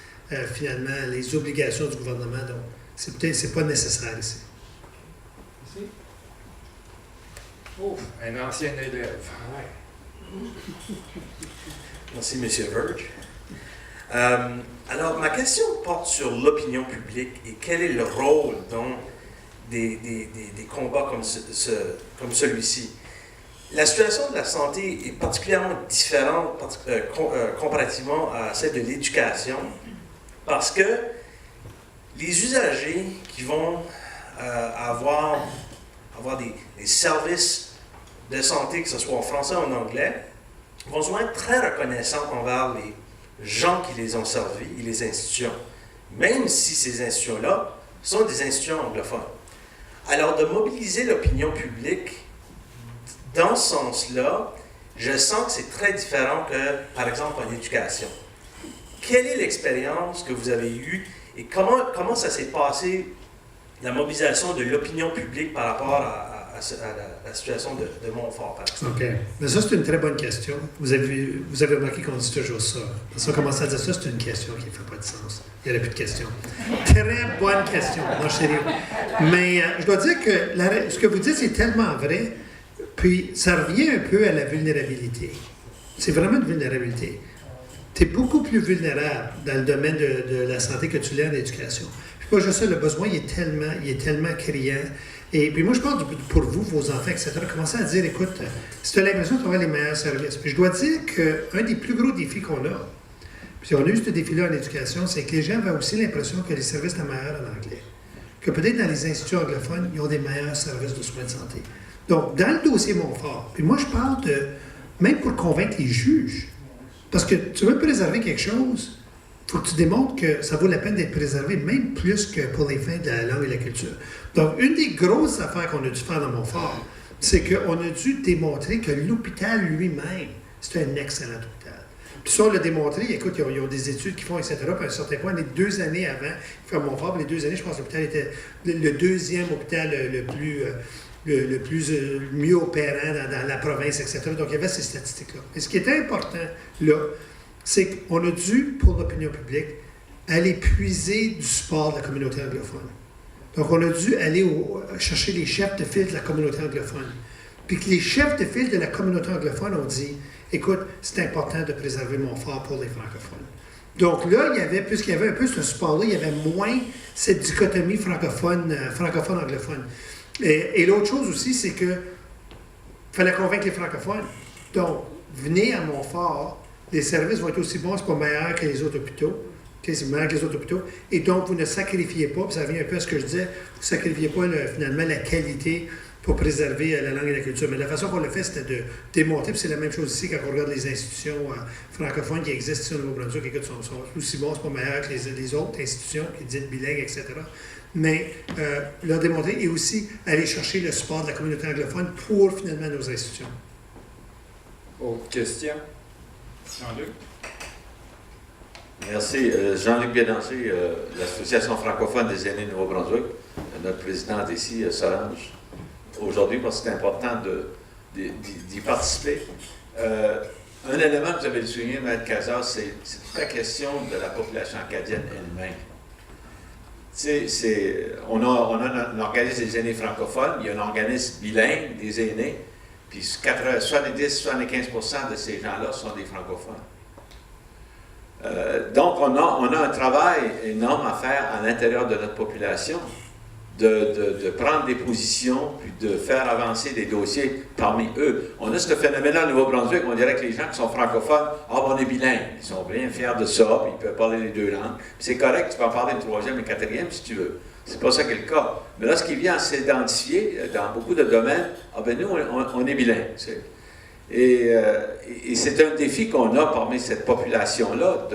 finalement les obligations du gouvernement. Donc, c'est pas nécessaire ici. Merci. Oh, un ancien élève. Merci, M. Verge. Alors, ma question porte sur l'opinion publique et quel est le rôle donc, des combats comme celui-ci. La situation de la santé est particulièrement différente comparativement à celle de l'éducation parce que les usagers qui vont avoir des services de santé, que ce soit en français ou en anglais, vont souvent être très reconnaissants envers les gens qui les ont servis et les institutions, même si ces institutions-là sont des institutions anglophones. Alors, de mobiliser l'opinion publique dans ce sens-là, je sens que c'est très différent que, par exemple, en éducation. Quelle est l'expérience que vous avez eue et comment ça s'est passé, la mobilisation de l'opinion publique par rapport à la situation de Montfort, par exemple? OK. Mais ça, c'est une très bonne question. Vous avez remarqué qu'on dit toujours ça. Parce qu'on commence à dire ça, c'est une question qui ne fait pas de sens. Il n'y aurait plus de questions. Très bonne question. Non, je suis sérieux. Mais je dois dire que ce que vous dites, c'est tellement vrai. Puis, ça revient un peu à la vulnérabilité. C'est vraiment une vulnérabilité. Tu es beaucoup plus vulnérable dans le domaine de la santé que tu l'es en éducation. Puis pas juste ça, le besoin, il est tellement criant. Et puis moi, je pense pour vous, vos enfants, etc., commencez à dire, écoute, si tu as l'impression de trouver les meilleurs services. Puis je dois dire qu'un des plus gros défis qu'on a, puis on a eu ce défi-là en éducation, c'est que les gens avaient aussi l'impression que les services étaient meilleurs en anglais. Que peut-être dans les instituts anglophones, ils ont des meilleurs services de soins de santé. Donc, dans le dossier Montfort, puis moi, je parle même pour convaincre les juges, parce que tu veux préserver quelque chose, il faut que tu démontres que ça vaut la peine d'être préservé, même plus que pour les fins de la langue et la culture. Donc, une des grosses affaires qu'on a dû faire dans Montfort, c'est qu'on a dû démontrer que l'hôpital lui-même, c'est un excellent hôpital. Puis ça, on l'a démontré. Écoute, ils ont des études qui font, etc. Puis à un certain point, les 2 années avant, faire Montfort, les 2 années, je pense que l'hôpital était le 2e hôpital le mieux opérant dans la province, etc. Donc, il y avait ces statistiques-là. Mais ce qui était important, là, c'est qu'on a dû, pour l'opinion publique, aller puiser du support de la communauté anglophone. Donc, on a dû aller chercher les chefs de file de la communauté anglophone. Puis que les chefs de file de la communauté anglophone ont dit, écoute, c'est important de préserver Montfort pour les francophones. Donc là, puisqu'il y avait un peu ce support-là, il y avait moins cette dichotomie francophone-anglophone. Et l'autre chose aussi, c'est que fallait convaincre les francophones. Donc, venez à Montfort, les services vont être aussi bons, c'est pas meilleur que les autres hôpitaux. C'est meilleur que les autres hôpitaux. Et donc, vous ne sacrifiez pas, puis ça revient un peu à ce que je disais, vous ne sacrifiez pas finalement la qualité pour préserver la langue et la culture. Mais la façon qu'on l'a fait, c'était de démontrer, puis c'est la même chose ici quand on regarde les institutions francophones qui existent ici au Nouveau-Brunswick, écoute, sont aussi bons, c'est pas meilleur que les autres institutions qui disent bilingues, etc. Mais leur démontrer et aussi aller chercher le support de la communauté anglophone pour finalement nos institutions. Autre question? Jean-Luc? Merci. Jean-Luc Bélanger, l'Association francophone des aînés de Nouveau-Brunswick, notre présidente ici, Solange, aujourd'hui, parce que c'est important d'y participer. Un élément que vous avez souligné, M. Cazard, c'est toute la question de la population acadienne elle-même. On a un organisme des aînés francophones, il y a un organisme bilingue des aînés, puis 70-75% de ces gens-là sont des francophones. Donc, on a un travail énorme à faire à l'intérieur de notre population, de prendre des positions, puis de faire avancer des dossiers parmi eux. On a ce phénomène-là au Nouveau-Brunswick, on dirait que les gens qui sont francophones, on est bilingues, ils sont bien fiers de ça, puis ils peuvent parler les 2 langues. C'est correct, tu peux en parler une 3e et 4e si tu veux. C'est pas ça qui est le cas. Mais là, ce qui vient à s'identifier dans beaucoup de domaines, nous, on est bilingues. Et c'est un défi qu'on a parmi cette population-là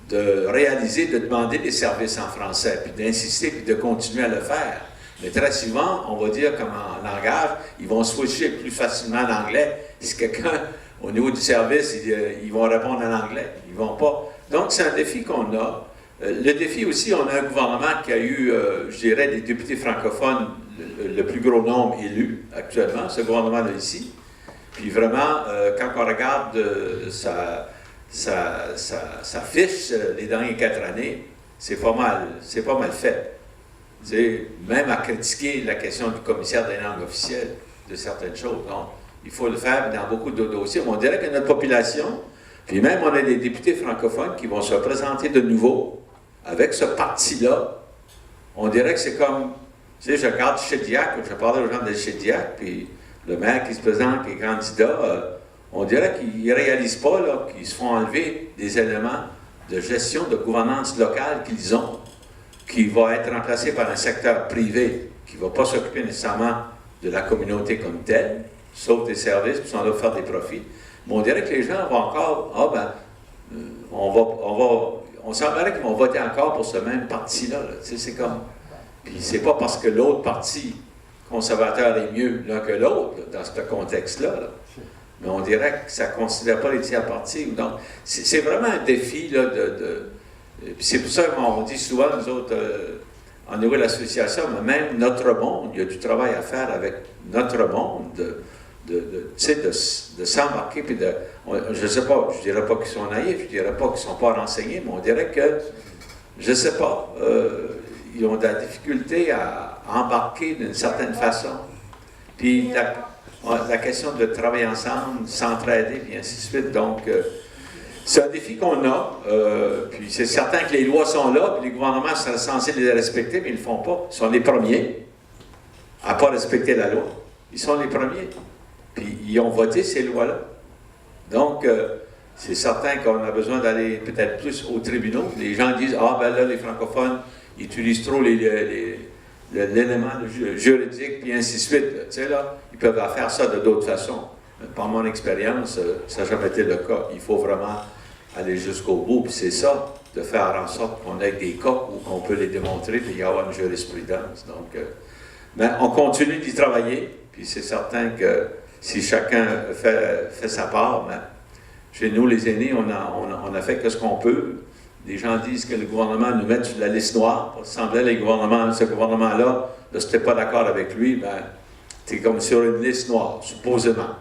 de réaliser, de demander des services en français, puis d'insister, puis de continuer à le faire. Mais très souvent, on va dire comme en langage, ils vont switcher plus facilement en anglais. Si quelqu'un, au niveau du service, ils vont répondre en anglais. Ils vont pas. Donc, c'est un défi qu'on a. Le défi aussi, on a un gouvernement qui a eu, je dirais, des députés francophones, le plus gros nombre élus actuellement, ce gouvernement-là ici. Puis vraiment, quand on regarde sa fiche les dernières 4 années, c'est pas mal fait. Même à critiquer la question du commissaire des langues officielles de certaines choses. Donc, il faut le faire dans beaucoup de dossiers. Mais on dirait que notre population, puis même on a des députés francophones qui vont se présenter de nouveau avec ce parti-là. On dirait que c'est comme, je regarde Shediac, je parlais aux gens de Shediac, puis le maire qui se présente, qui est candidat, on dirait qu'ils ne réalisent pas qu'ils se font enlever des éléments de gestion, de gouvernance locale qu'ils ont, qui va être remplacé par un secteur privé qui ne va pas s'occuper nécessairement de la communauté comme telle, sauf des services, puis sont là pour faire des profits. Mais on dirait que les gens vont encore, on semblerait qu'ils vont voter encore pour ce même parti-là. C'est comme, puis c'est pas parce que l'autre parti conservateur est mieux l'un que l'autre, dans ce contexte-là. Mais on dirait que ça ne considère pas les tiers partis. Donc, c'est vraiment un défi. C'est pour ça qu'on dit souvent, nous autres, en niveau de l'association, mais même notre monde, il y a du travail à faire avec notre monde, de s'embarquer. Je ne sais pas, je ne dirais pas qu'ils sont naïfs, je ne dirais pas qu'ils ne sont pas renseignés, mais on dirait que, je ne sais pas, ils ont de la difficulté à embarquer d'une certaine façon. Puis la question de travailler ensemble, s'entraider, puis ainsi de suite. Donc, c'est un défi qu'on a. Puis c'est certain que les lois sont là, puis les gouvernements seraient censés les respecter, mais ils ne le font pas. Ils sont les premiers à ne pas respecter la loi. Ils sont les premiers. Puis ils ont voté ces lois-là. Donc, c'est certain qu'on a besoin d'aller peut-être plus aux tribunaux. Les gens disent, là, les francophones, ils utilisent trop l'élément juridique, puis ainsi de suite. Tu sais, là, ils peuvent faire ça de d'autres façons. Mais par mon expérience, ça n'a jamais été le cas. Il faut vraiment aller jusqu'au bout. Puis c'est ça, de faire en sorte qu'on ait des cas où on peut les démontrer, puis y avoir une jurisprudence. Donc, mais on continue d'y travailler, puis c'est certain que si chacun fait sa part, mais chez nous, les aînés, on a fait que ce qu'on peut. Les gens disent que le gouvernement nous met sur la liste noire. Il semblait que ce gouvernement-là, si tu n'es pas d'accord avec lui, ben, tu es comme sur une liste noire, supposément.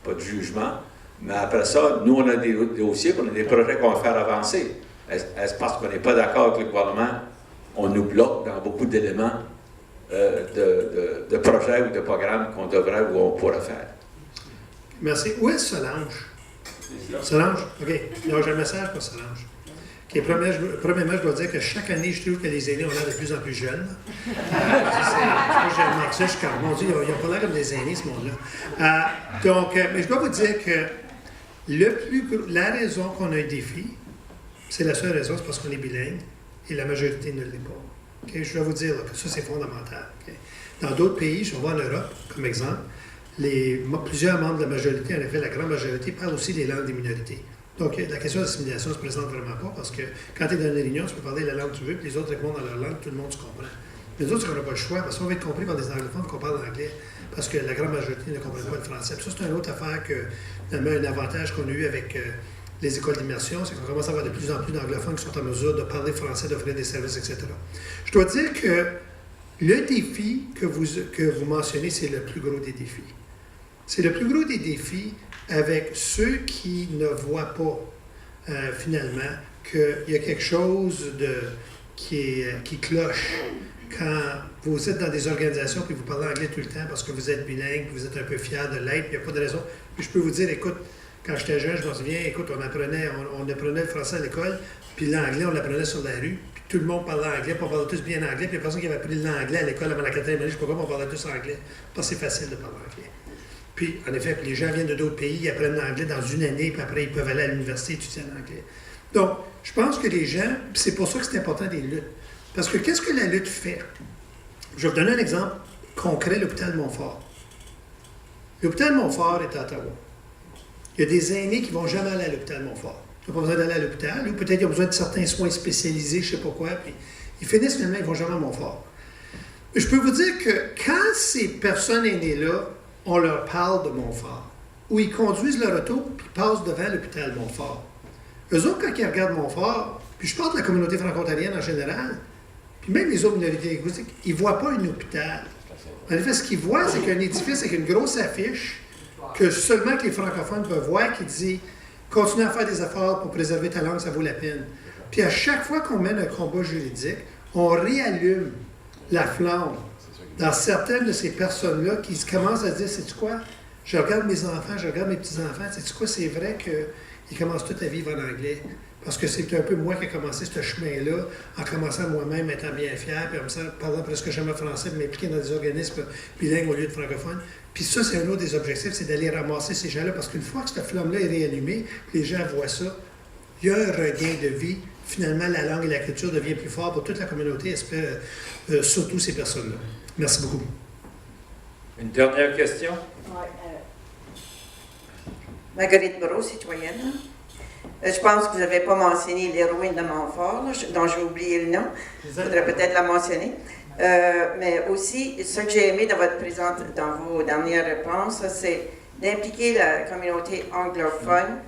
Pas de jugement. Mais après ça, nous, on a des dossiers, on a des projets qu'on va faire avancer. Est-ce parce qu'on n'est pas d'accord avec le gouvernement, on nous bloque dans beaucoup d'éléments de projets ou de programmes qu'on devrait ou on pourrait faire. Merci. Où est Solange? Solange? OK. Non, j'ai un message pour Solange. Okay, premièrement, je dois dire que chaque année, je trouve que les aînés ont l'air de plus en plus jeunes. J'ai remarqué ça, je suis comme, mon Dieu, ils n'ont pas l'air comme des aînés, ce monde-là. Mais je dois vous dire que la raison qu'on a un défi, c'est la seule raison, c'est parce qu'on est bilingue et la majorité ne l'est pas. Okay? Je dois vous dire là, que ça, c'est fondamental. Okay? Dans d'autres pays, si on va en Europe, comme exemple, plusieurs membres de la majorité, en effet, la grande majorité, parlent aussi les langues des minorités. Donc, la question d'assimilation ne se présente vraiment pas parce que quand tu es dans une réunion, tu peux parler la langue que tu veux, puis les autres répondent dans leur langue, tout le monde se comprend. Mais nous autres, on n'a pas le choix parce qu'on va être compris par des anglophones qu'on parle anglais parce que la grande majorité ne comprend pas le français. Puis ça, c'est une autre affaire que, finalement, un avantage qu'on a eu avec les écoles d'immersion, c'est qu'on commence à avoir de plus en plus d'anglophones qui sont en mesure de parler français, d'offrir des services, etc. Je dois dire que le défi que vous mentionnez, c'est le plus gros des défis. C'est le plus gros des défis avec ceux qui ne voient pas, finalement, qu'il y a quelque chose qui cloche quand vous êtes dans des organisations puis vous parlez anglais tout le temps parce que vous êtes bilingue, vous êtes un peu fier de l'être, il n'y a pas de raison. Puis je peux vous dire, écoute, quand j'étais jeune, je me souviens, écoute, on apprenait le français à l'école, puis l'anglais, on l'apprenait sur la rue, puis tout le monde parlait anglais, puis on parlait tous bien anglais, puis il y a personne qui avait appris l'anglais à l'école avant la 4e année, je ne sais pas comment on parlait tous anglais, parce que c'est facile de parler anglais. Puis, en effet, les gens viennent de d'autres pays, ils apprennent l'anglais dans une année, puis après, ils peuvent aller à l'université étudier l'anglais. Donc, je pense que les gens, c'est pour ça que c'est important des luttes. Parce que qu'est-ce que la lutte fait? Je vais vous donner un exemple concret, l'hôpital Montfort. L'hôpital Montfort est à Ottawa. Il y a des aînés qui ne vont jamais aller à l'hôpital Montfort. Ils n'ont pas besoin d'aller à l'hôpital, ou peut-être ils ont besoin de certains soins spécialisés, je ne sais pas quoi, puis ils finissent finalement, ils ne vont jamais à Montfort. Je peux vous dire que quand ces personnes aînées-là, on leur parle de Montfort, ou ils conduisent leur auto, puis ils passent devant l'hôpital Montfort. Eux autres, quand ils regardent Montfort, puis je parle de la communauté franco-ontarienne en général, puis même les autres minorités linguistiques, ils ne voient pas un hôpital. En effet, ce qu'ils voient, c'est qu'un édifice avec une grosse affiche que seulement que les francophones peuvent voir qui dit « Continue à faire des efforts pour préserver ta langue, ça vaut la peine. » Puis à chaque fois qu'on mène un combat juridique, on réallume la flamme dans certaines de ces personnes-là qui commencent à se dire « Sais-tu quoi? Je regarde mes enfants, je regarde mes petits-enfants. Sais-tu quoi? C'est vrai qu'ils commencent tout à vivre en anglais. » Parce que c'est un peu moi qui ai commencé ce chemin-là, en commençant moi-même, étant bien fier, puis en parlant presque jamais français, puis m'impliquer dans des organismes bilingues au lieu de francophones. Puis ça, c'est un autre des objectifs, c'est d'aller ramasser ces gens-là, parce qu'une fois que cette flamme-là est réallumée, les gens voient ça, il y a un regain de vie. Finalement, la langue et la culture deviennent plus forts pour toute la communauté, surtout ces personnes-là. Merci beaucoup. Une dernière question? Marguerite Moreau, citoyenne. Je pense que vous n'avez pas mentionné l'héroïne de Montfort, là, dont j'ai oublié le nom. Je voudrais peut-être la mentionner. Mais aussi, ce que j'ai aimé dans vos dernières réponses, c'est d'impliquer la communauté anglophone,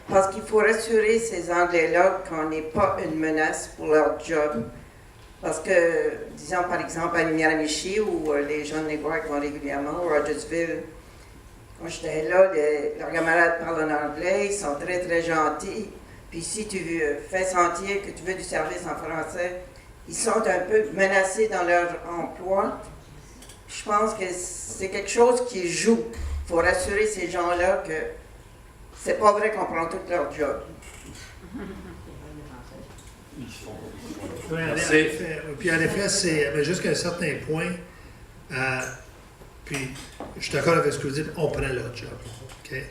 parce qu'il faut rassurer ces Anglais-là qu'on n'est pas une menace pour leur job. Parce que, disons par exemple à Miramichi, où les jeunes Néguacs vont régulièrement, ou Rogersville, quand j'étais là, leurs camarades parlent en anglais, ils sont très très gentils. Puis si tu fais sentir que tu veux du service en français, ils sont un peu menacés dans leur emploi. Je pense que c'est quelque chose qui joue. Il faut rassurer ces gens-là que c'est pas vrai qu'on prend tout leur job. Puis en effet, c'est jusqu'à un certain point, puis je suis d'accord avec ce que vous dites, on prend leur job. Okay?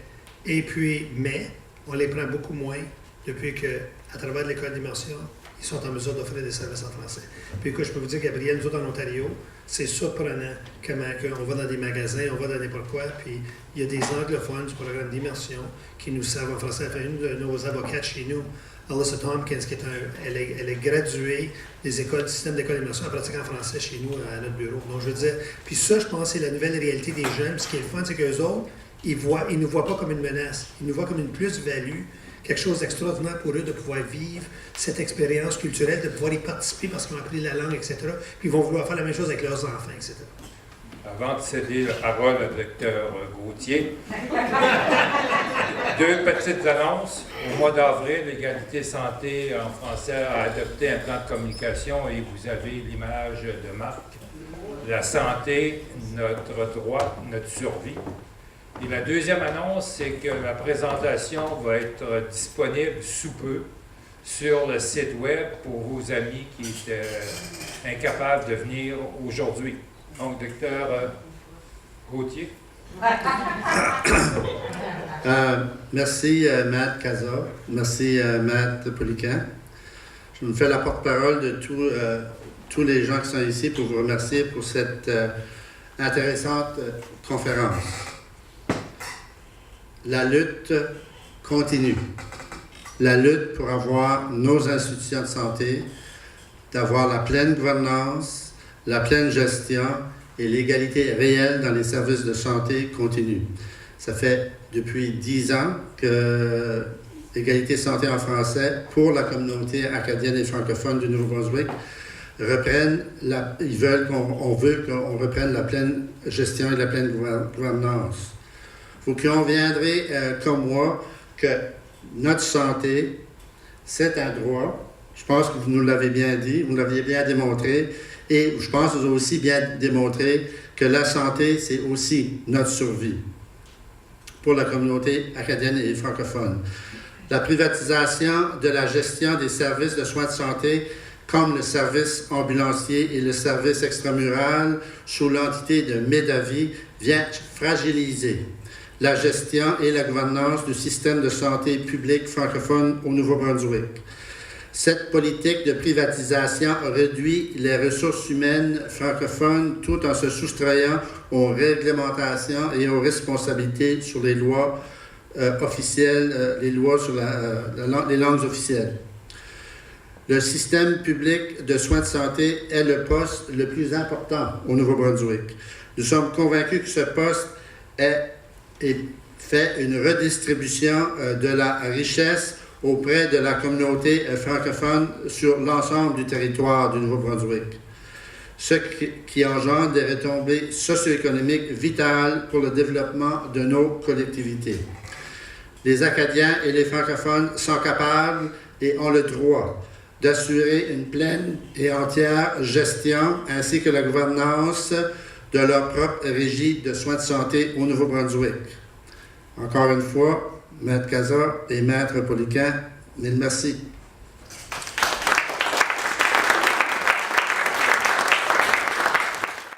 Et puis, mais on les prend beaucoup moins depuis qu'à travers l'école d'immersion, ils sont en mesure d'offrir des services en français. Puis écoute, je peux vous dire, Gabriel, nous autres en Ontario, c'est surprenant comment on va dans des magasins, on va dans n'importe quoi, puis il y a des anglophones du programme d'immersion qui nous servent en français. Enfin, une de nos avocates chez nous, Alyssa Tompkins, elle est graduée des écoles, du système d'école d'immersion, elle pratique en français chez nous à notre bureau. Donc je veux dire, puis ça, je pense, c'est la nouvelle réalité des jeunes. Puis ce qui est le fun, c'est qu'eux autres, ils ne nous voient pas comme une menace, ils nous voient comme une plus-value, quelque chose d'extraordinaire pour eux de pouvoir vivre cette expérience culturelle, de pouvoir y participer parce qu'ils ont appris la langue, etc. Puis ils vont vouloir faire la même chose avec leurs enfants, etc. Avant de céder la parole au docteur Gauthier, deux petites annonces. Au mois d'avril, l'Égalité Santé en français a adopté un plan de communication et vous avez l'image de Marc. La santé, notre droit, notre survie. Et la deuxième annonce, c'est que la présentation va être disponible sous peu sur le site web pour vos amis qui étaient incapables de venir aujourd'hui. Donc, docteur Gauthier. Merci, Matt Cazor. Merci, Matt Poliquin. Je me fais la porte-parole de tous les gens qui sont ici pour vous remercier pour cette intéressante conférence. La lutte continue. La lutte pour avoir nos institutions de santé, d'avoir la pleine gouvernance, la pleine gestion et l'égalité réelle dans les services de santé continue. Ça fait depuis 10 ans que Égalité Santé en français pour la communauté acadienne et francophone du Nouveau-Brunswick reprenne on veut qu'on reprenne la pleine gestion et la pleine gouvernance. Vous conviendrez comme moi que notre santé, c'est un droit. Je pense que vous nous l'avez bien dit, vous l'aviez bien démontré, et je pense que vous avez aussi bien démontré que la santé, c'est aussi notre survie pour la communauté acadienne et francophone. La privatisation de la gestion des services de soins de santé, comme le service ambulancier et le service extramural sous l'entité de Médavis, vient fragiliser la gestion et la gouvernance du système de santé public francophone au Nouveau-Brunswick. Cette politique de privatisation a réduit les ressources humaines francophones tout en se soustrayant aux réglementations et aux responsabilités sur les lois officielles, les lois sur les langues officielles. Le système public de soins de santé est le poste le plus important au Nouveau-Brunswick. Nous sommes convaincus que ce poste fait une redistribution de la richesse auprès de la communauté francophone sur l'ensemble du territoire du Nouveau-Brunswick, ce qui engendre des retombées socio-économiques vitales pour le développement de nos collectivités. Les Acadiens et les francophones sont capables et ont le droit d'assurer une pleine et entière gestion ainsi que la gouvernance de leur propre régie de soins de santé au Nouveau-Brunswick. Encore une fois, Maître Cazor et Maître Poliquin, mille merci.